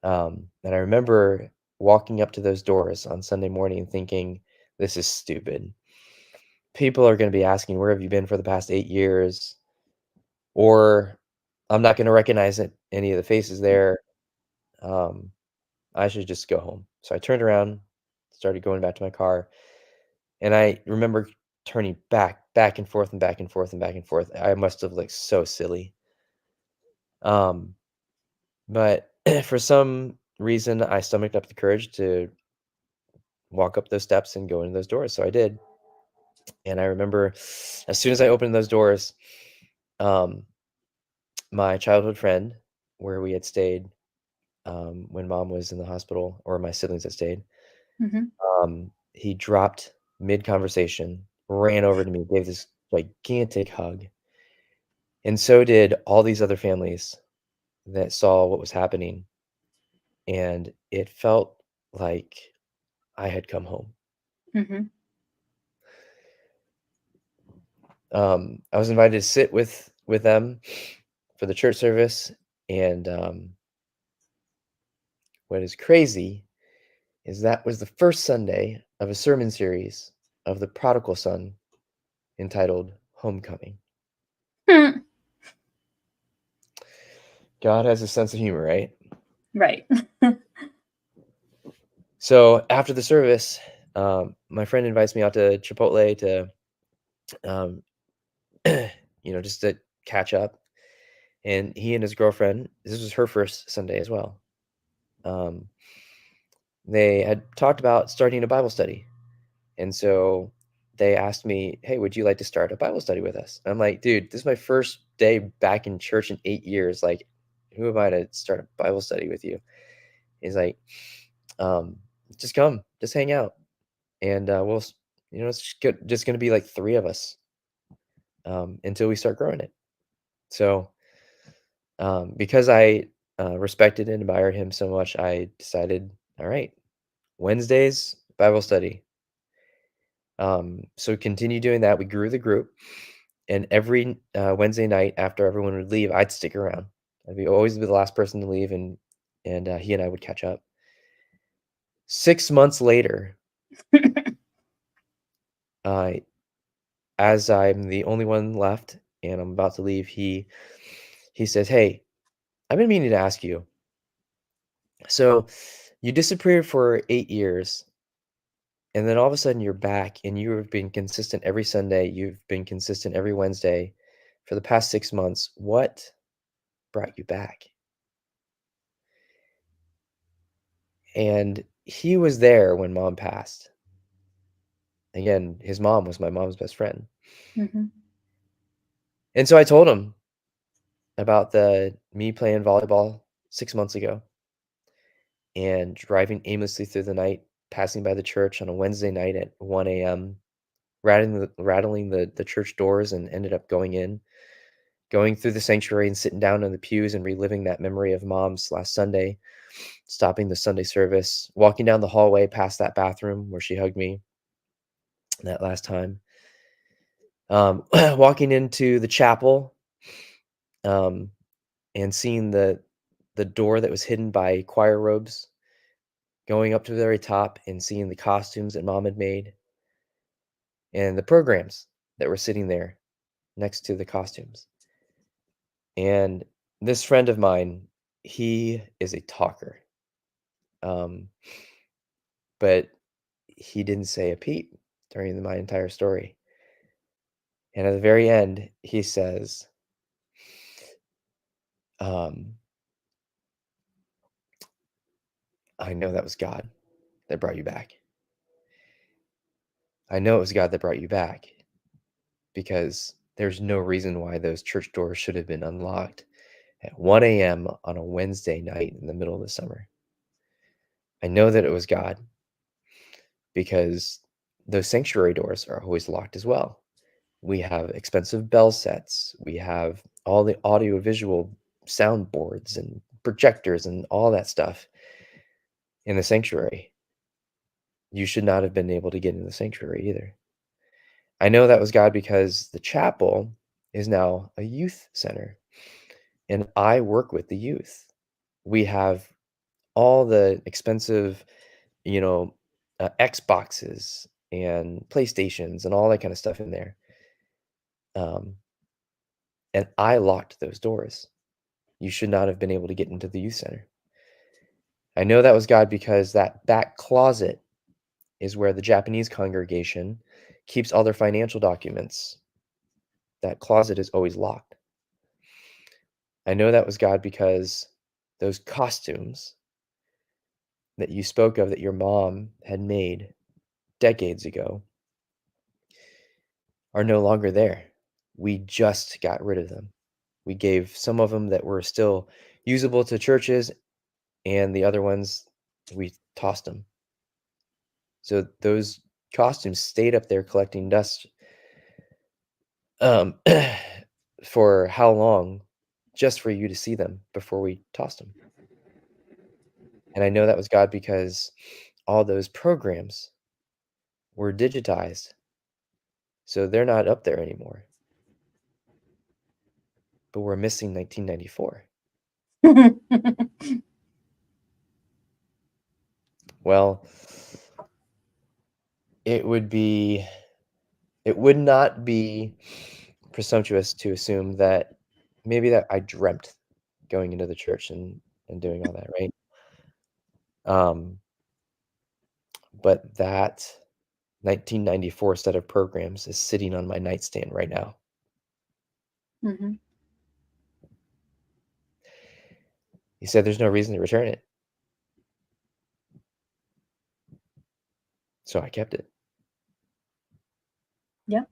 And I remember walking up to those doors on Sunday morning thinking, this is stupid. People are going to be asking, where have you been for the past 8 years? Or I'm not going to recognize any of the faces there. I should just go home. So I turned around, started going back to my car, and I remember turning back and forth, and back and forth, and back and forth. I must have looked so silly. Um, but for some reason, I stomached up the courage to walk up those steps and go into those doors. So I did. And I remember as soon as I opened those doors, um, my childhood friend, where we had stayed when mom was in the hospital, or my siblings had stayed, Hmm. he dropped mid conversation, ran over to me, gave this gigantic hug. And so did all these other families that saw what was happening. And it felt like I had come home. Hmm. I was invited to sit with them for the church service. And what is crazy is that was the first Sunday of a sermon series of the prodigal son entitled Homecoming. God has a sense of humor, right? Right. So after the service, my friend invites me out to Chipotle to, um, just to catch up. And he and his girlfriend, this was her first Sunday as well. Um, they had talked about starting a Bible study. And so they asked me, "Hey, would you like to start a Bible study with us?" And I'm like, "Dude, this is my first day back in church in 8 years. Like, who am I to start a Bible study with you?" He's like, um, "Just come, just hang out, and it's just gonna be like 3 of us until we start growing it." So, because I respected and admired him so much, I decided, all right, Wednesdays Bible study. So we continued doing that. We grew the group, and every Wednesday night after everyone would leave, I'd stick around. Always be the last person to leave, and he and I would catch up. 6 months later, uh, as I'm the only one left and I'm about to leave, he says, "Hey, I've been meaning to ask you. So you disappeared for 8 years, and then all of a sudden you're back, and you have been consistent every Sunday. You've been consistent every Wednesday for the past 6 months. What brought you back?" And he was there when mom passed. Again, his mom was my mom's best friend. Hmm. And so I told him about the me playing volleyball 6 months ago and driving aimlessly through the night, passing by the church on a Wednesday night at 1 a.m., rattling the church doors, and ended up going in, going through the sanctuary and sitting down in the pews and reliving that memory of mom's last Sunday, stopping the Sunday service, walking down the hallway past that bathroom where she hugged me that last time, walking into the chapel, um, and seeing the door that was hidden by choir robes, going up to the very top and seeing the costumes that mom had made and the programs that were sitting there next to the costumes. And this friend of mine, he is a talker, um, but he didn't say a peep during my entire story. And at the very end, he says, um, "I know that was God that brought you back. I know it was God that brought you back because there's no reason why those church doors should have been unlocked at 1 a.m. on a Wednesday night in the middle of the summer. I know that it was God because those sanctuary doors are always locked as well. We have expensive bell sets, we have all the audio visual soundboards and projectors and all that stuff in the sanctuary. You should not have been able to get in the sanctuary either. I know that was God because the chapel is now a youth center and I work with the youth. We have all the expensive, you know, Xboxes and PlayStations and all that kind of stuff in there. Um, and I locked those doors. You should not have been able to get into the youth center. I know that was God because that back closet is where the Japanese congregation keeps all their financial documents. That closet is always locked. I know that was God because those costumes that you spoke of that your mom had made decades ago are no longer there. We just got rid of them. We gave some of them that were still usable to churches, and the other ones, we tossed them. So those costumes stayed up there collecting dust, um, for how long? Just for you to see them before we tossed them. And I know that was God because all those programs were digitized, so they're not up there anymore. But we're missing 1994. Well, it would not be presumptuous to assume that maybe that I dreamt going into the church and doing all that, right? Um, but that 1994 set of programs is sitting on my nightstand right now. Mhm. He said there's no reason to return it. So I kept it. Yeah.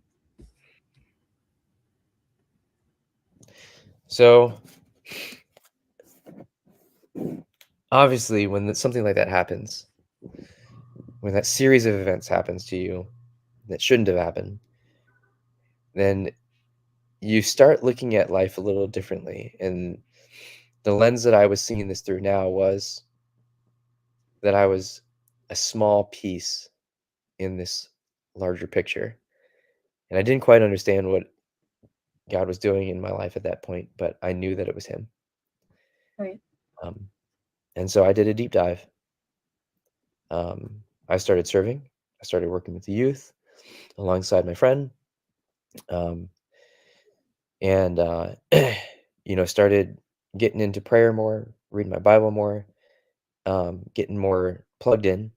So obviously, when something like that happens, when that series of events happens to you that shouldn't have happened, then you start looking at life a little differently. And the lens that I was seeing this through now was that I was a small piece in this larger picture. And I didn't quite understand what God was doing in my life at that point, but I knew that it was Him. Right. Um, and so I did a deep dive. I started serving. I started working with the youth alongside my friend, um, and started getting into prayer more, reading my Bible more, getting more plugged in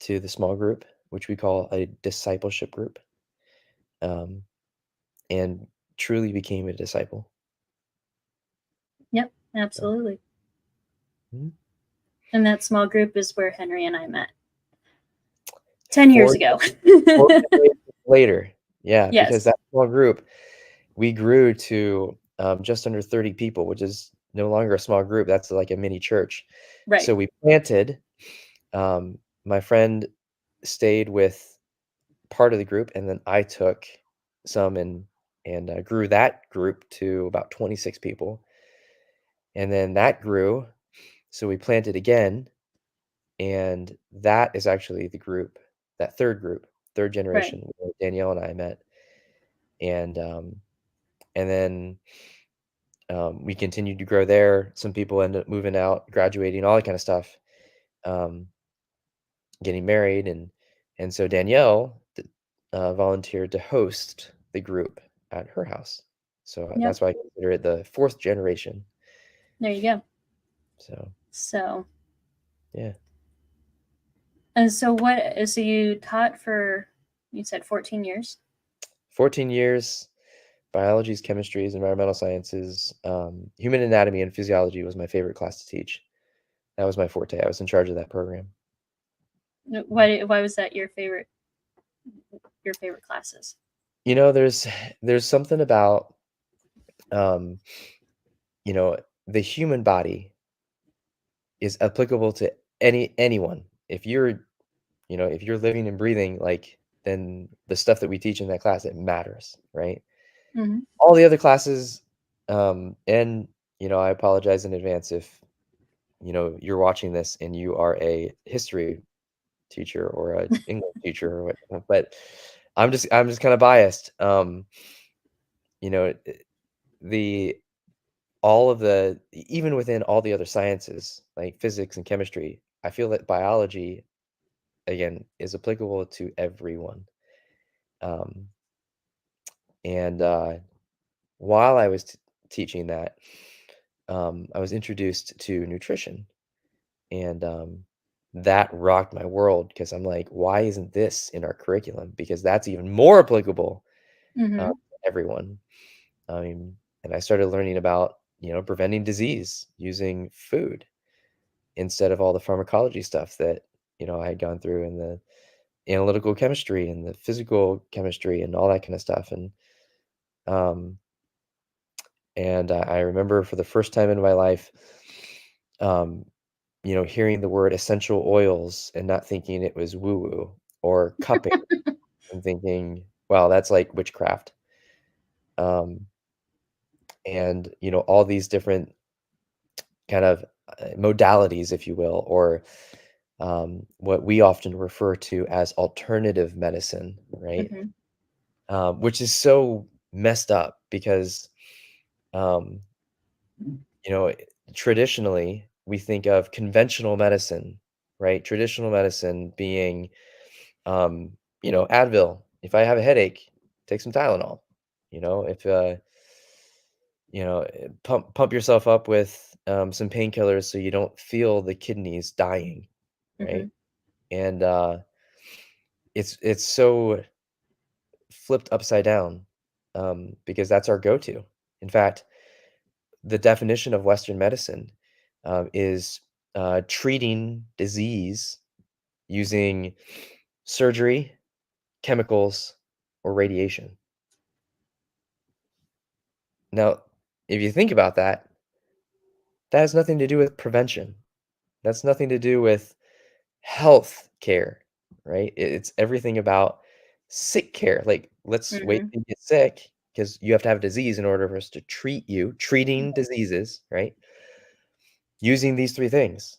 to the small group, which we call a discipleship group, um, and truly became a disciple. Yep. So, Absolutely. mhm. And that small group is where Henry and I met 10 years 4 ago. 4 generations later, yeah, because Yes. that small group, we grew to, just under 30 people, which is no longer a small group, that's like a mini church. Right. So we planted, my friend stayed with part of the group, and then I took some and grew that group to about 26 people, and then that grew, so we planted again, and that is actually the group, that 3rd group, 3rd Right. generation where Danielle and I met, and, then, we continued to grow there. Some people ended up moving out, graduating, all that kinda stuff, um, getting married, and so Danielle volunteered to host the group at her house. So Yep. that's why I consider it the 4th generation. There you go. So, So, yeah. and so you taught for, you said 14 years? 14 years, biologies, chemistries, environmental sciences, human anatomy and physiology was my favorite class to teach. That was my forte. I was in charge of that program. Why was that your favorite classes? You know, there's something about, um, the human body is applicable to anyone. If you're living and breathing, like, then the stuff that we teach in that class, it matters, right? Mhm. All the other classes, and, I apologize in advance if, you're watching this and you are a history teacher or a English teacher or what, but I'm just kinda biased. You know, the all of the even within all the other sciences, like physics and chemistry, I feel that biology, again, is applicable to everyone. Um, and while I was teaching that, I was introduced to nutrition, And that rocked my world because I'm like, why isn't this in our curriculum? Because that's even more applicable to Mhm. everyone. I mean, and I started learning about, preventing disease using food instead of all the pharmacology stuff that, I had gone through in the analytical chemistry and the physical chemistry and all that kind of stuff. Um, and I remember for the first time in my life, um, hearing the word essential oils and not thinking it was woo woo or cupping and thinking, wow, that's like witchcraft. Um, and, all these different kind of modalities, if you will, or what we often refer to as alternative medicine, right? Mhm. Which is so messed up because, um, you know, traditionally we think of conventional medicine, right? Traditional medicine being, um, Advil. If I have a headache, take some Tylenol. If pump yourself up with some painkillers so you don't feel the kidneys dying, right? Mhm. And it's so flipped upside down because that's our go-to. In fact, the definition of Western medicine is treating disease using surgery, chemicals, or radiation. Now, if you think about that, that has nothing to do with prevention. That's nothing to do with health care, right? It's everything about sick care. Like, let's wait Mhm. till you get sick because you have to have a disease in order for us to treat you, treating diseases, right? Using these three things.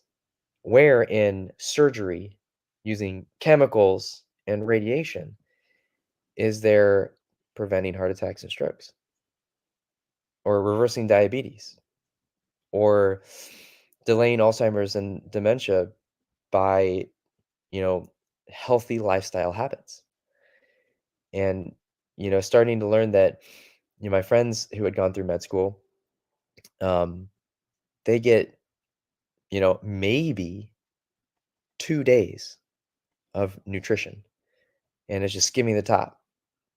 Where in surgery, using chemicals and radiation, is there preventing heart attacks and strokes or reversing diabetes or delaying Alzheimer's and dementia by, you know, healthy lifestyle habits? And, starting to learn that, my friends who had gone through med school, um, they get, maybe 2 days of nutrition and it's just skimming the top,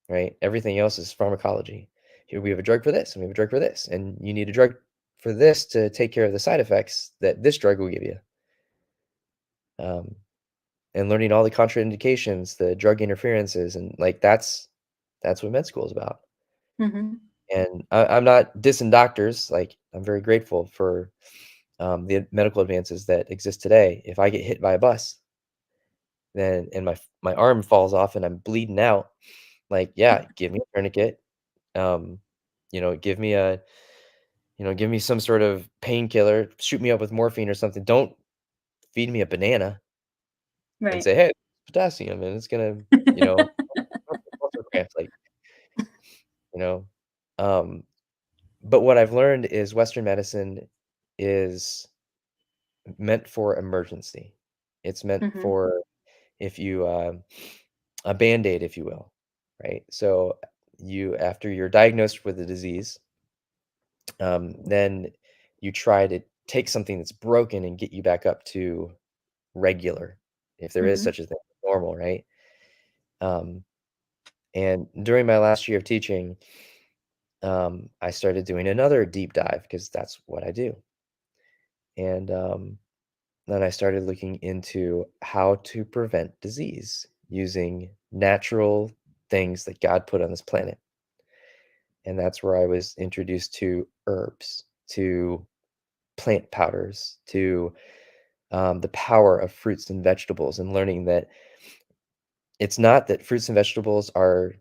right? Everything else is pharmacology. Here we have a drug for this and we have a drug for this, and you need a drug for this to take care of the side effects that this drug will give you. Um, and learning all the contraindications, the drug interferences, and like that's what med school is about. Mhm. And I'm not dissing doctors. Like I'm very grateful for the medical advances that exist today. If I get hit by a bus, then and my arm falls off and I'm bleeding out, like yeah, give me a tourniquet. Um, give me some sort of painkiller, shoot me up with morphine or something. Don't feed me a banana and Right. say, hey, potassium, and it's gonna, you know, muscle cramps, like you know. Um, but what I've learned is Western medicine is meant for emergency. It's meant Mhm. for if you a band-aid, if you will, right? So you after you're diagnosed with a disease, then you try to take something that's broken and get you back up to regular, if there is Mhm. such a thing as normal, right? Um, and during my last year of teaching, I started doing another deep dive because that's what I do. And then I started looking into how to prevent disease using natural things that God put on this planet. And that's where I was introduced to herbs, to plant powders, to the power of fruits and vegetables, and learning that it's not that fruits and vegetables are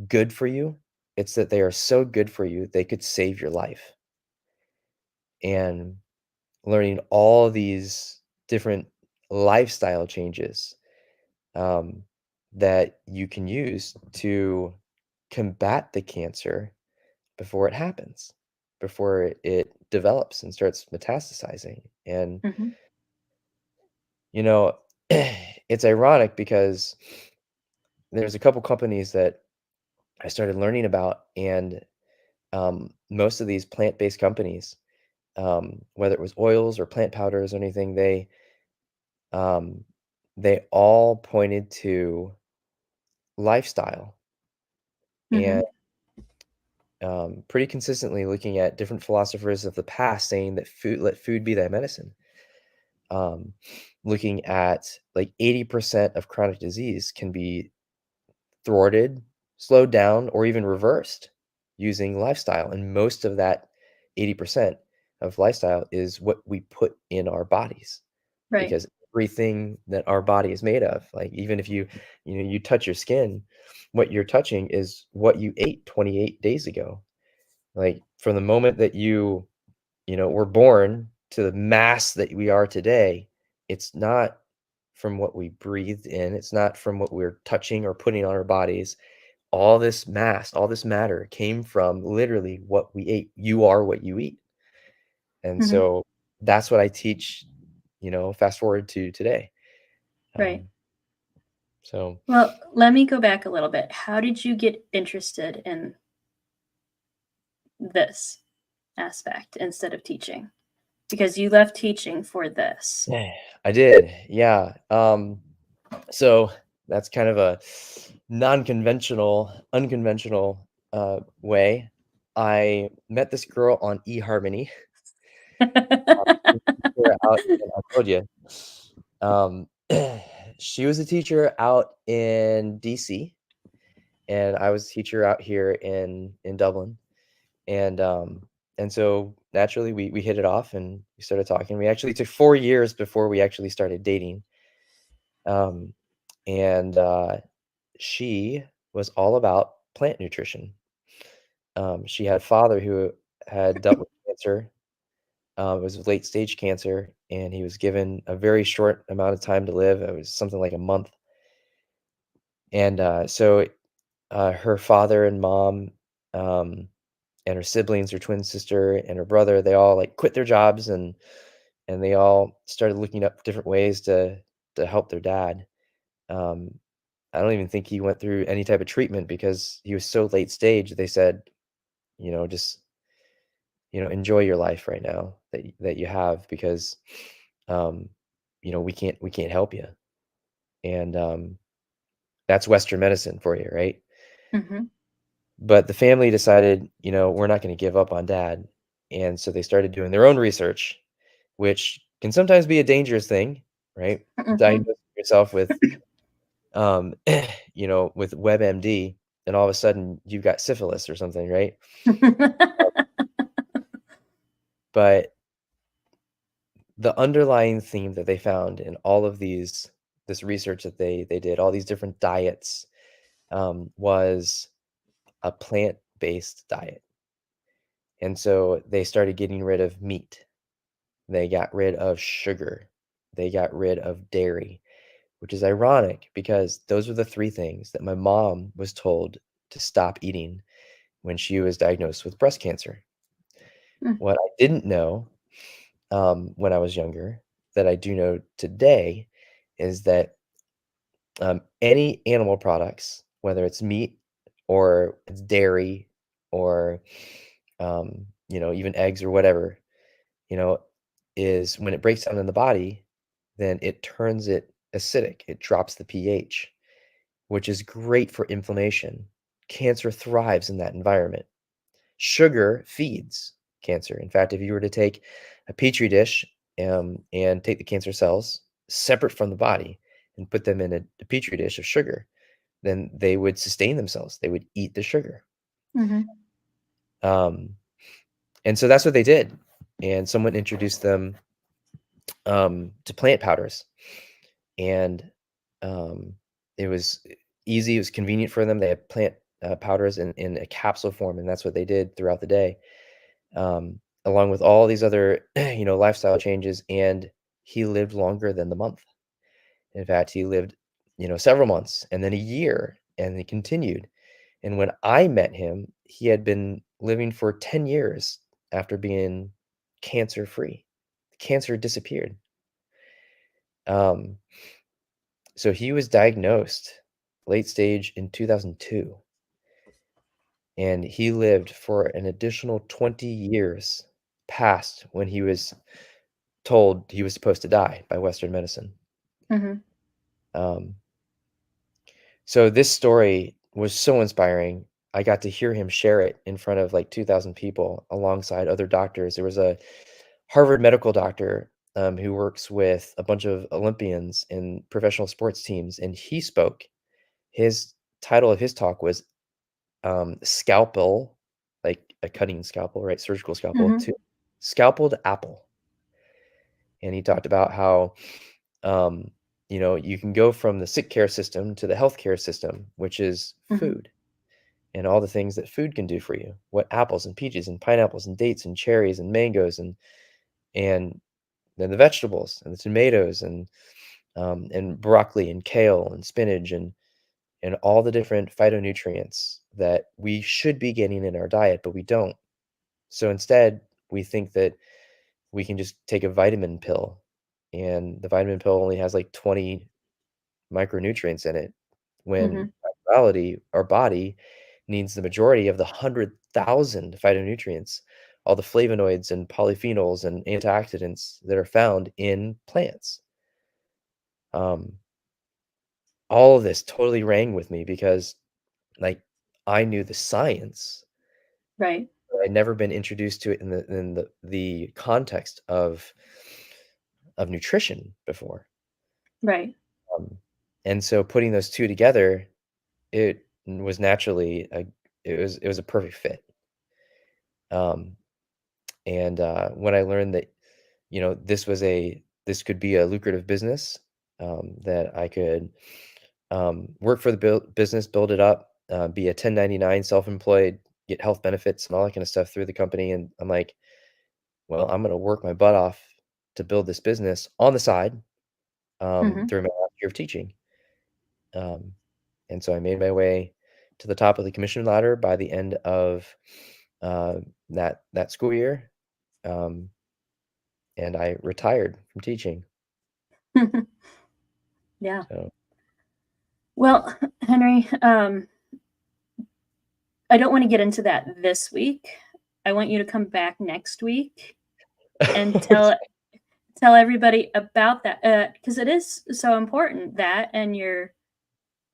good for you, it's that they are so good for you, they could save your life. And learning all these different lifestyle changes um, that you can use to combat the cancer before it happens, before it develops and starts metastasizing. And, Mhm. you know, it's ironic because there's a couple companies that I started learning about, and most of these plant-based companies, whether it was oils or plant powders or anything, um, they all pointed to lifestyle and Mhm. pretty consistently looking at different philosophers of the past saying that let food be thy medicine. Um, looking at like 80% of chronic disease can be thwarted, slowed down, or even reversed using lifestyle. And most of that 80% of lifestyle is what we put in our bodies Right. because everything that our body is made of, like even if you touch your skin, what you're touching is what you ate 28 days ago. Like from the moment that you were born to the mass that we are today, it's not from what we breathed in, it's not from what we're touching or putting on our bodies. All this mass, all this matter came from literally what we ate. You are what you eat. And Mhm. so that's what I teach, fast forward to today. Right. Um, so Well, let me go back a little bit. How did you get interested in this aspect instead of teaching? Because you left teaching for this. I did, yeah. So that's kind of a unconventional way. I met this girl on eHarmony. Teacher out, and I told you. Um, she was a teacher out in DC, and I was a teacher out here in Dublin, and so naturally we hit it off and we started talking. We actually took 4 years before we actually started dating. Um, and she was all about plant nutrition. She had a father who had dealt with cancer. It was late stage cancer, and he was given a very short amount of time to live. It was something like a month. And her father and mom, um, and her siblings, her twin sister and her brother, they all like quit their jobs and they all started looking up different ways to help their dad. Um, I don't even think he went through any type of treatment because he was so late stage. They said, just enjoy your life right now that you have because um, we can't help you. And that's Western medicine for you, right? Mhm. But the family decided, we're not going to give up on dad. And so they started doing their own research, which can sometimes be a dangerous thing, right? Mhm. Diagnosing yourself with, with WebMD, and all of a sudden you've got syphilis or something, right? But the underlying theme that they found in all of this research that they did, all these different diets, was a plant-based diet. And so they started getting rid of meat. They got rid of sugar. They got rid of dairy, which is ironic because those are the three things that my mom was told to stop eating when she was diagnosed with breast cancer. Mm. What I didn't know when I was younger, that I do know today, is that any animal products, whether it's meat or it's dairy or even eggs or whatever, you know, is when it breaks down in the body, then it turns it acidic. It drops the pH, which is great for inflammation. Cancer thrives in that environment. Sugar feeds cancer. In fact, if you were to take a petri dish and take the cancer cells separate from the body and put them in a petri dish of sugar, then they would sustain themselves. They would eat the sugar. Mhm. Um, and so that's what they did. And someone introduced them to plant powders, and um, it was easy. It was convenient for them. They had plant powders in a capsule form, and that's what they did throughout the day, along with all these other lifestyle changes. And he lived longer than the month. In fact, he lived several months and then a year, and he continued. And when I met him, he had been living for 10 years after being cancer free. Cancer disappeared. Um, So he was diagnosed late stage in 2002, and he lived for an additional 20 years past when he was told he was supposed to die by Western medicine. Mm-hmm. Um, so this story was so inspiring. I got to hear him share it in front of like 2,000 people alongside other doctors. There was a Harvard medical doctor who works with a bunch of Olympians and professional sports teams, and he spoke. His title of his talk was scalpel, like a cutting scalpel, right? Surgical scalpel, Mm-hmm. to scalpeled apple. And he talked about how, um, you can go from the sick care system to the healthcare system, which is Mm-hmm. food and all the things that food can do for you. What apples and peaches and pineapples and dates and cherries and mangoes and then the vegetables and the tomatoes and broccoli and kale and spinach and all the different phytonutrients that we should be getting in our diet, but we don't. So instead, we think that we can just take a vitamin pill, and the vitamin pill only has like 20 micronutrients in it, when Mm-hmm. in actuality, our body needs the majority of the 100,000 phytonutrients, all the flavonoids and polyphenols and antioxidants that are found in plants. Um, all of this totally rang with me because, like, I knew the science, Right. but I'd never been introduced to it in the context of nutrition before. Right. Um, and so putting those 2 together, it was naturally it was a perfect fit. Um, and, when I learned that, this could be a lucrative business, that I could, work for the business, build it up, be a 1099 self-employed, get health benefits and all that kinda stuff through the company, and I'm like, "Well, I'm gonna work my butt off to build this business on the side, Mm-hmm. through my last year of teaching." Um, and so I made my way to the top of the commission ladder by the end of uh, that school year, um, and I retired from teaching. Yeah. So Well, Henry, I don't want to get into that this week. I want you to come back next week and tell everybody about that, because it is so important, that and your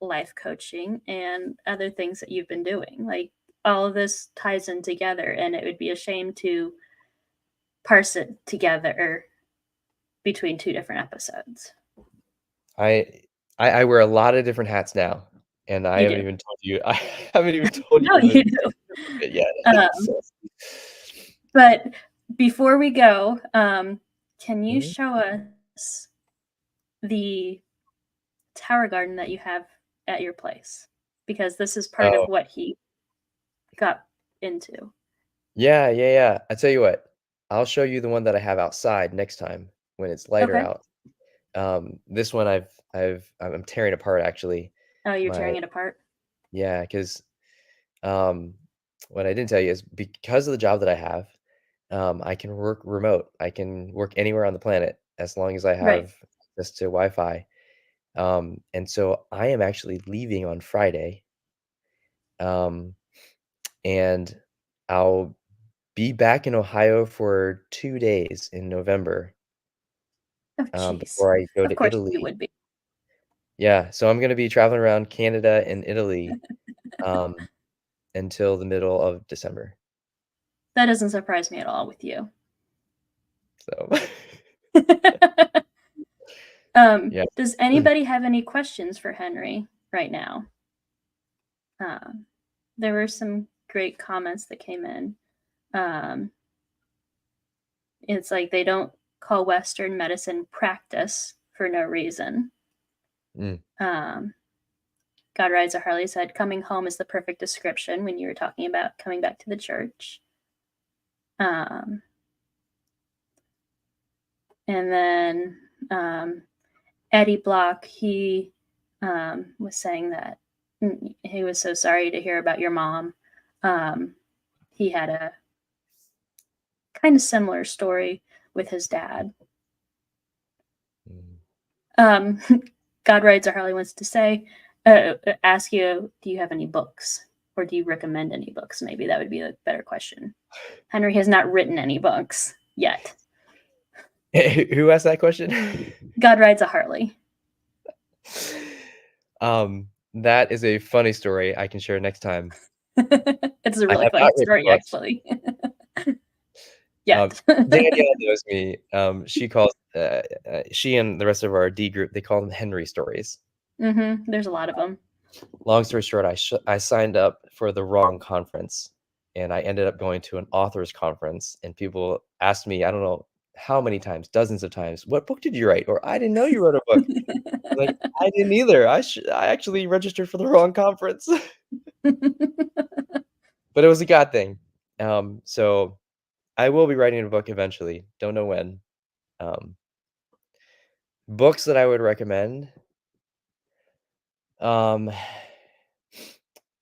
life coaching and other things that you've been doing. Like, all of this ties in together, and it would be a shame to parse it together between two different episodes. I I wear a lot of different hats now, and I You haven't do. even told you. I haven't even told No, you the you do. secret of it yet. Um, So, but before we go, can you mhm. show us the tower garden that you have at your place? Because this is part of Oh, what he got into. yeah, yeah, yeah. I tell you what, I'll show you the one that I have outside next time when it's lighter Okay. out. This one I'm tearing apart actually. Oh, you're My tearing it apart? Yeah, because um, what I didn't tell you is because of the job that I have, I can work remote. I can work anywhere on the planet as long as I Right. have access to Wi-Fi. And so I am actually leaving on Friday, um, and I'll be back in Ohio for 2 days in November, Oh, jeez. before I go Of to course you Italy. would be. Yeah, so I'm gonna be traveling around Canada and Italy, um, until the middle of December. That doesn't surprise me at all with you. So, yeah. Does anybody have any questions for Henry right now? Um, there were some great comments that came in. Um, it's like they don't call Western medicine practice for no reason. Mm, Um, God Rides a Harley said, coming home is the perfect description when you were talking about coming back to the church. Um, and then Eddie Block, he was saying that he was so sorry to hear about your mom. He had a kind of similar story with his dad. mm. Um, God Rides a Harley wants to say, ask you, do you have any books? Or do you recommend any books? Maybe that would be a better question. Henry has not written any books yet. Who asked that question? God Rides a Harley. That is a funny story I can share next time. It's a I really have funny not written story, books. actually. Yes. Danielle knows me. She calls she and the rest of our D group, they call them Henry stories. There's a lot of them. Long story short, I signed up for the wrong conference, and I ended up going to an authors conference, and people asked me, I don't know how many times, dozens of times, "What book did you write?" Or, "I didn't know you wrote a book." Like, I didn't either. I actually registered for the wrong conference. But it was a God thing. So I will be writing a book eventually. Don't know when. Um, Books that I would recommend, um,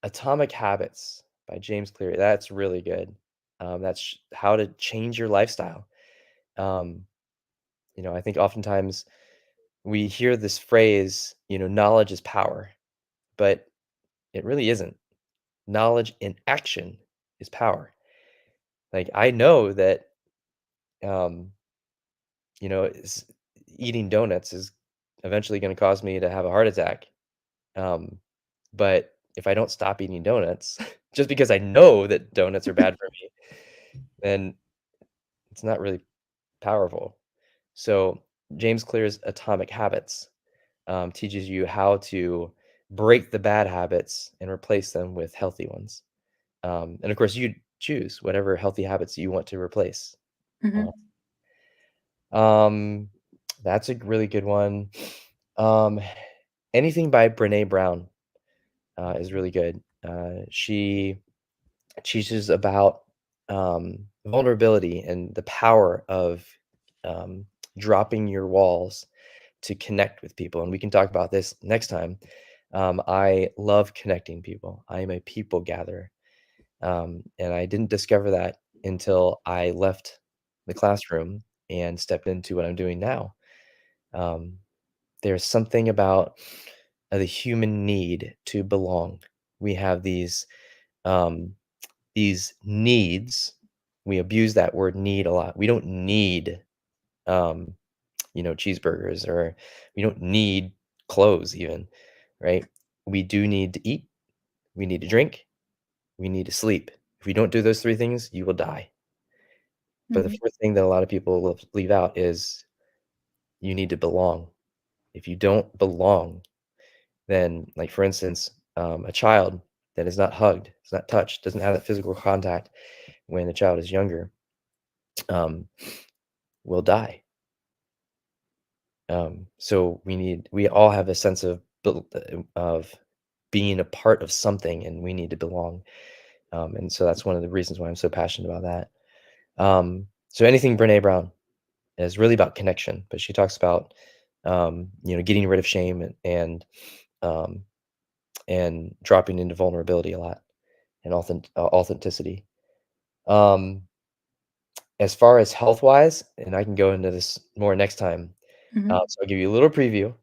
Atomic Habits by James Clear. That's really good. That's how to change your lifestyle. Um, I think oftentimes we hear this phrase, knowledge is power, but it really isn't. Knowledge in action is power. Like, I know that, um, is eating donuts is eventually going to cause me to have a heart attack. Um, but if I don't stop eating donuts, just because I know that donuts are bad for me, then it's not really powerful. So James Clear's Atomic Habits teaches you how to break the bad habits and replace them with healthy ones. And of course, you choose whatever healthy habits you want to replace. Mhm. Uh, Um, that's a really good one. Um, Anything by Brene Brown is really good. She teaches about vulnerability and the power of um, dropping your walls to connect with people. And we can talk about this next time. I love connecting people. I am a people gatherer. And I didn't discover that until I left the classroom and stepped into what I'm doing now. Um, there's something about the human need to belong. We have um, these needs. We abuse that word need a lot. We don't need, um, cheeseburgers, or we don't need clothes even, right? We do need to eat. We need to drink. We need to sleep. If we don't do those three things, you will die. But the Mhm. fourth thing that a lot of people leave out is you need to belong. If you don't belong, then, like, for instance, a child that is not hugged, is not touched, doesn't have that physical contact when a child is younger, um, will die. So we all have a sense of of being a part of something, and we need to belong. And so that's one of the reasons why I'm so passionate about that. So anything Brene Brown is really about connection, but she talks about getting rid of shame um, and dropping into vulnerability a lot, and authenticity. Um, as far as health wise, and I can go into this more next time. Mhm. So I'll give you a little preview.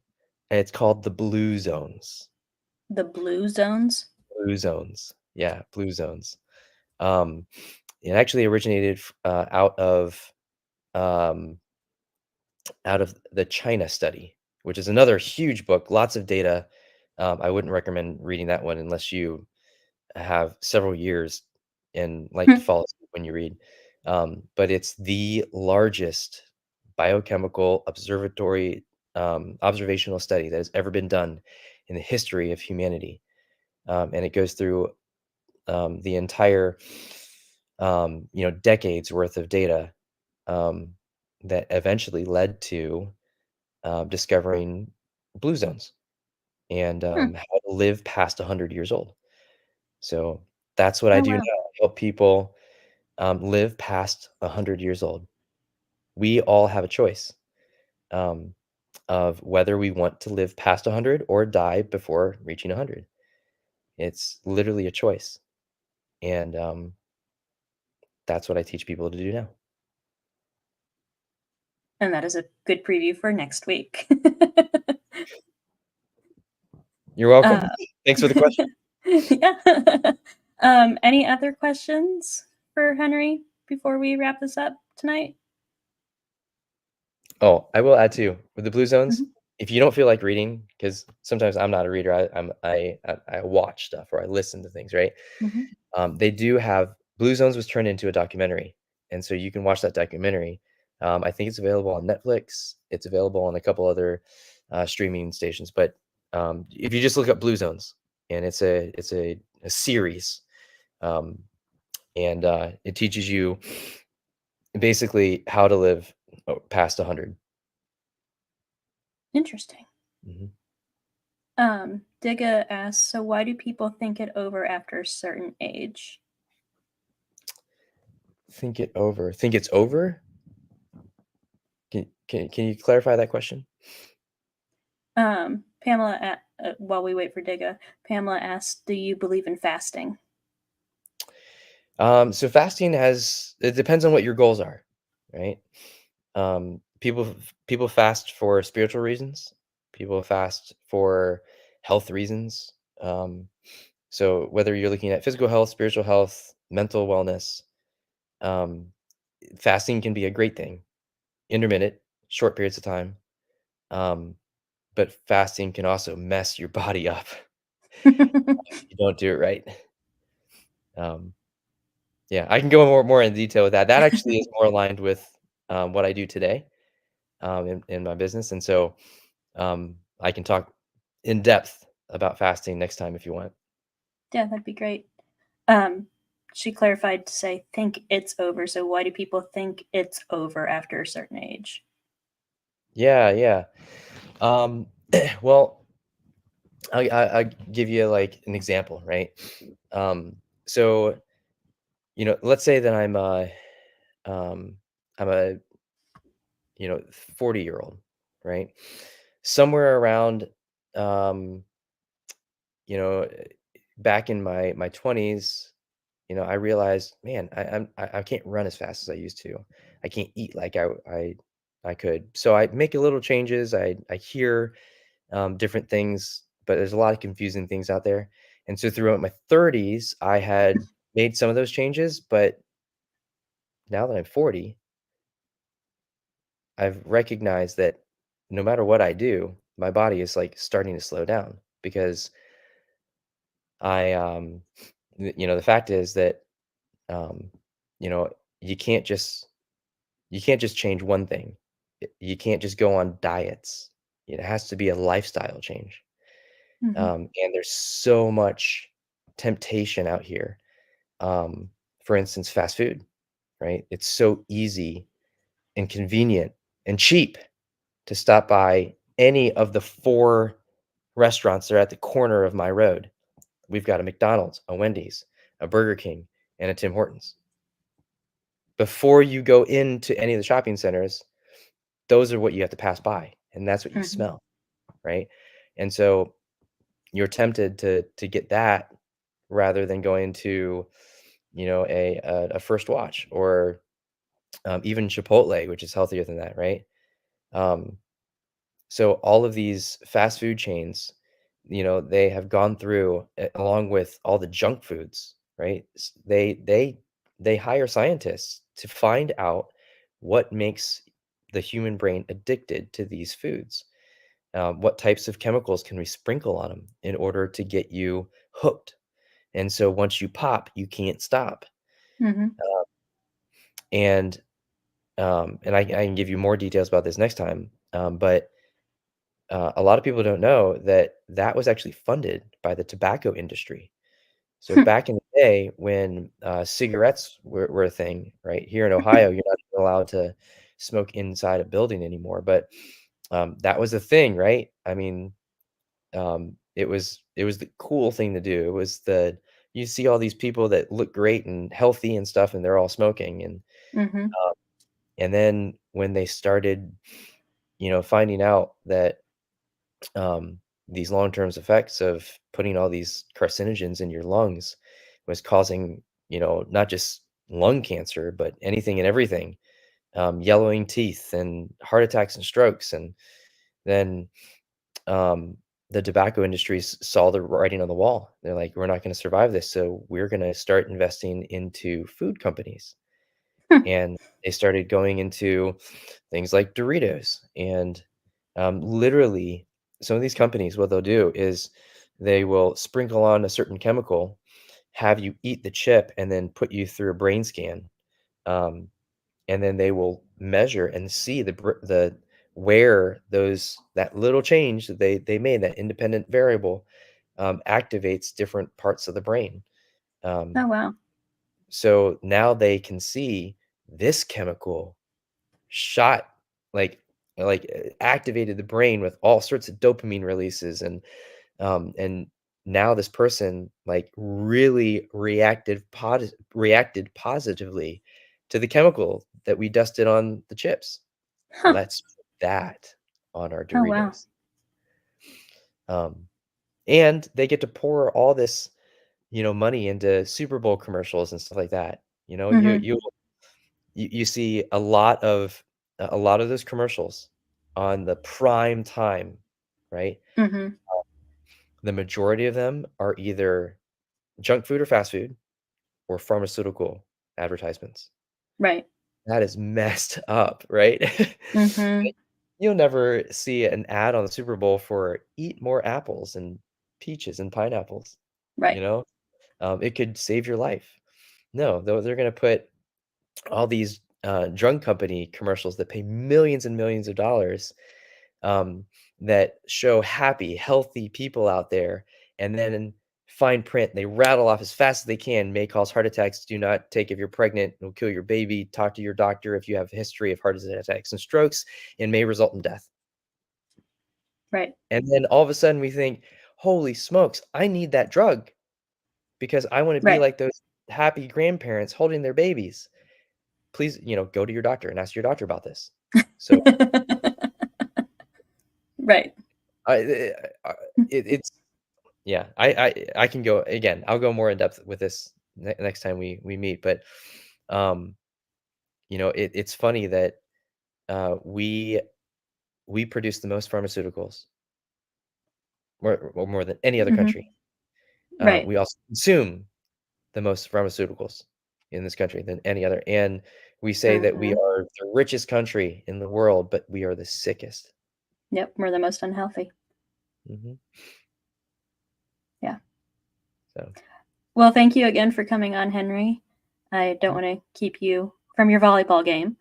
And it's called the Blue Zones. The blue zones. Blue Zones. Yeah, Blue Zones. Um, it actually originated um, out of the China study, which is another huge book, lots of data. I wouldn't recommend reading that one unless you have several years and like to Hmm. fall asleep when you read. But it's the largest biochemical observational study that has ever been done in the history of humanity. And it goes through the entire, decades worth of data um, that eventually led to discovering blue zones and Hmm. how to live past 100 years old. So that's what I Oh, do now. wow. I help people live past 100 years old. We all have a choice um, of whether we want to live past 100 or die before reaching 100. It's literally a choice. And that's what I teach people to do now. And that is a good preview for next week. You're welcome. uh, Thanks for the question. yeah. Any other questions for Henry before we wrap this up tonight? Oh, I will add too with the blue zones. Mhm. if you don't feel like reading, because sometimes I'm not a reader, I watch stuff or I listen to things, right? Mhm. They do have Blue Zones was turned into a documentary, and so you can watch that documentary. I think it's available on Netflix. It's available on a couple other streaming stations. But if you just look up Blue Zones, and it's a series, um, and it teaches you basically how to live past 100. Interesting. Mhm. Digga asks, so why do people think it over after a certain age? Think it over. Think it's over? Can you clarify that question? While we wait for Digga, Pamela asks, do you believe in fasting? So fasting it depends on what your goals are, right? People fast for spiritual reasons. People fast for health reasons. Um, so whether you're looking at physical health, spiritual health, mental wellness, um, fasting can be a great thing. Intermittent, short periods of time. Um, but fasting can also mess your body up if you don't do it right. Um, yeah, I can go more in detail with that. That actually is more aligned with what I do today in my business, and so I can talk in depth about fasting next time if you want. Yeah, that'd be great. Um, she clarified to say, think it's over. So why do people think it's over after a certain age? Yeah, yeah. Um, well, I give you like an example, right? Um, so let's say that um, I'm a 40-year-old, right? Somewhere around um, you know back in my 20s, I realized, man, I can't run as fast as I used to. I can't eat like I could. So I make a little changes. I hear different things, but there's a lot of confusing things out there. And so throughout my 30s, I had made some of those changes, but now that I'm 40, I've recognized that no matter what I do, my body is like starting to slow down because I the fact is that um you know you can't just change one thing. You can't just go on diets. It has to be a lifestyle change. Hmm. And there's so much temptation out here. Um, for instance, fast food, right? It's so easy and convenient and cheap to stop by any of the four restaurants that are at the corner of my road. We've got a McDonald's, a Wendy's, a Burger King, and a Tim Hortons. Before you go into any of the shopping centers, those are what you have to pass by, and that's what you Hmm. smell, right? And so you're tempted to get that rather than going to, a First Watch or even Chipotle, which is healthier than that, right? Um, so all of these fast food chains, they have gone through along with all the junk foods, right? They hire scientists to find out what makes the human brain addicted to these foods. What types of chemicals can we sprinkle on them in order to get you hooked? And so once you pop, you can't stop. Hmm. And I can give you more details about this next time. But a lot of people don't know that that was actually funded by the tobacco industry. So back in the day when cigarettes were a thing, right here in Ohio, you're not even allowed to smoke inside a building anymore. But that was a thing, right? I mean, it was the cool thing to do. It was you see all these people that look great and healthy and stuff, and they're all smoking, Hmm. and then when they started, finding out that these long-term effects of putting all these carcinogens in your lungs was causing, not just lung cancer, but anything and everything, yellowing teeth and heart attacks and strokes, and then um, the tobacco industries saw the writing on the wall. They're like, we're not going to survive this, so we're going to start investing into food companies. And they started going into things like Doritos and Literally, some of these companies, what they'll do is they will sprinkle on a certain chemical, have you eat the chip, and then put you through a brain scan. Um, and then they will measure and see the where that little change that they made, that independent variable, activates different parts of the brain. Um, Oh, wow. so now they can see this chemical shot like activated the brain with all sorts of dopamine releases, and now this person like really reacted positively to the chemical that we dusted on the chips. Huh. Let's put that on our Oh, wow. Doritos. Um, and they get to pour all this, money into Super Bowl commercials and stuff like that. You know, you Mm-hmm. you you see a lot of those commercials on the prime time, right? Mm-hmm. The majority of them are either junk food or fast food or pharmaceutical advertisements. Right. That is messed up, right? Mm-hmm. Like, you'll never see an ad on the Super Bowl for eat more apples and peaches and pineapples, you Right. know? It could save your life. No, they're gonna put all these, drug company commercials that pay millions and millions of dollars, um, that show happy, healthy people out there, and then in fine print, they rattle off as fast as they can, may cause heart attacks, do not take if you're pregnant, it'll kill your baby, talk to your doctor if you have a history of heart attacks and strokes, and may result in death. Right. And then all of a sudden we think, "Holy smokes, I need that drug because I wanna be Right. like those happy grandparents holding their babies." Please, go to your doctor and ask your doctor about this. So, Right. I it's yeah, I can go again, I'll go more in depth with this next time we meet, but, um, it's funny that, we produce the most pharmaceuticals, more than any other Mm-hmm. country. Right. We also consume the most pharmaceuticals in this country than any other, and we say that we Mm-hmm. are the richest country in the world, but we are the sickest. Yep. We're the most unhealthy. Mhm. Yeah. So, Well, thank you again for coming on, Henry. I don't want to keep you from your volleyball game.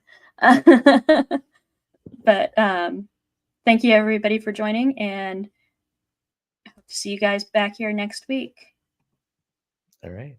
But thank you, everybody, for joining, and hope to see you guys back here next week. all right.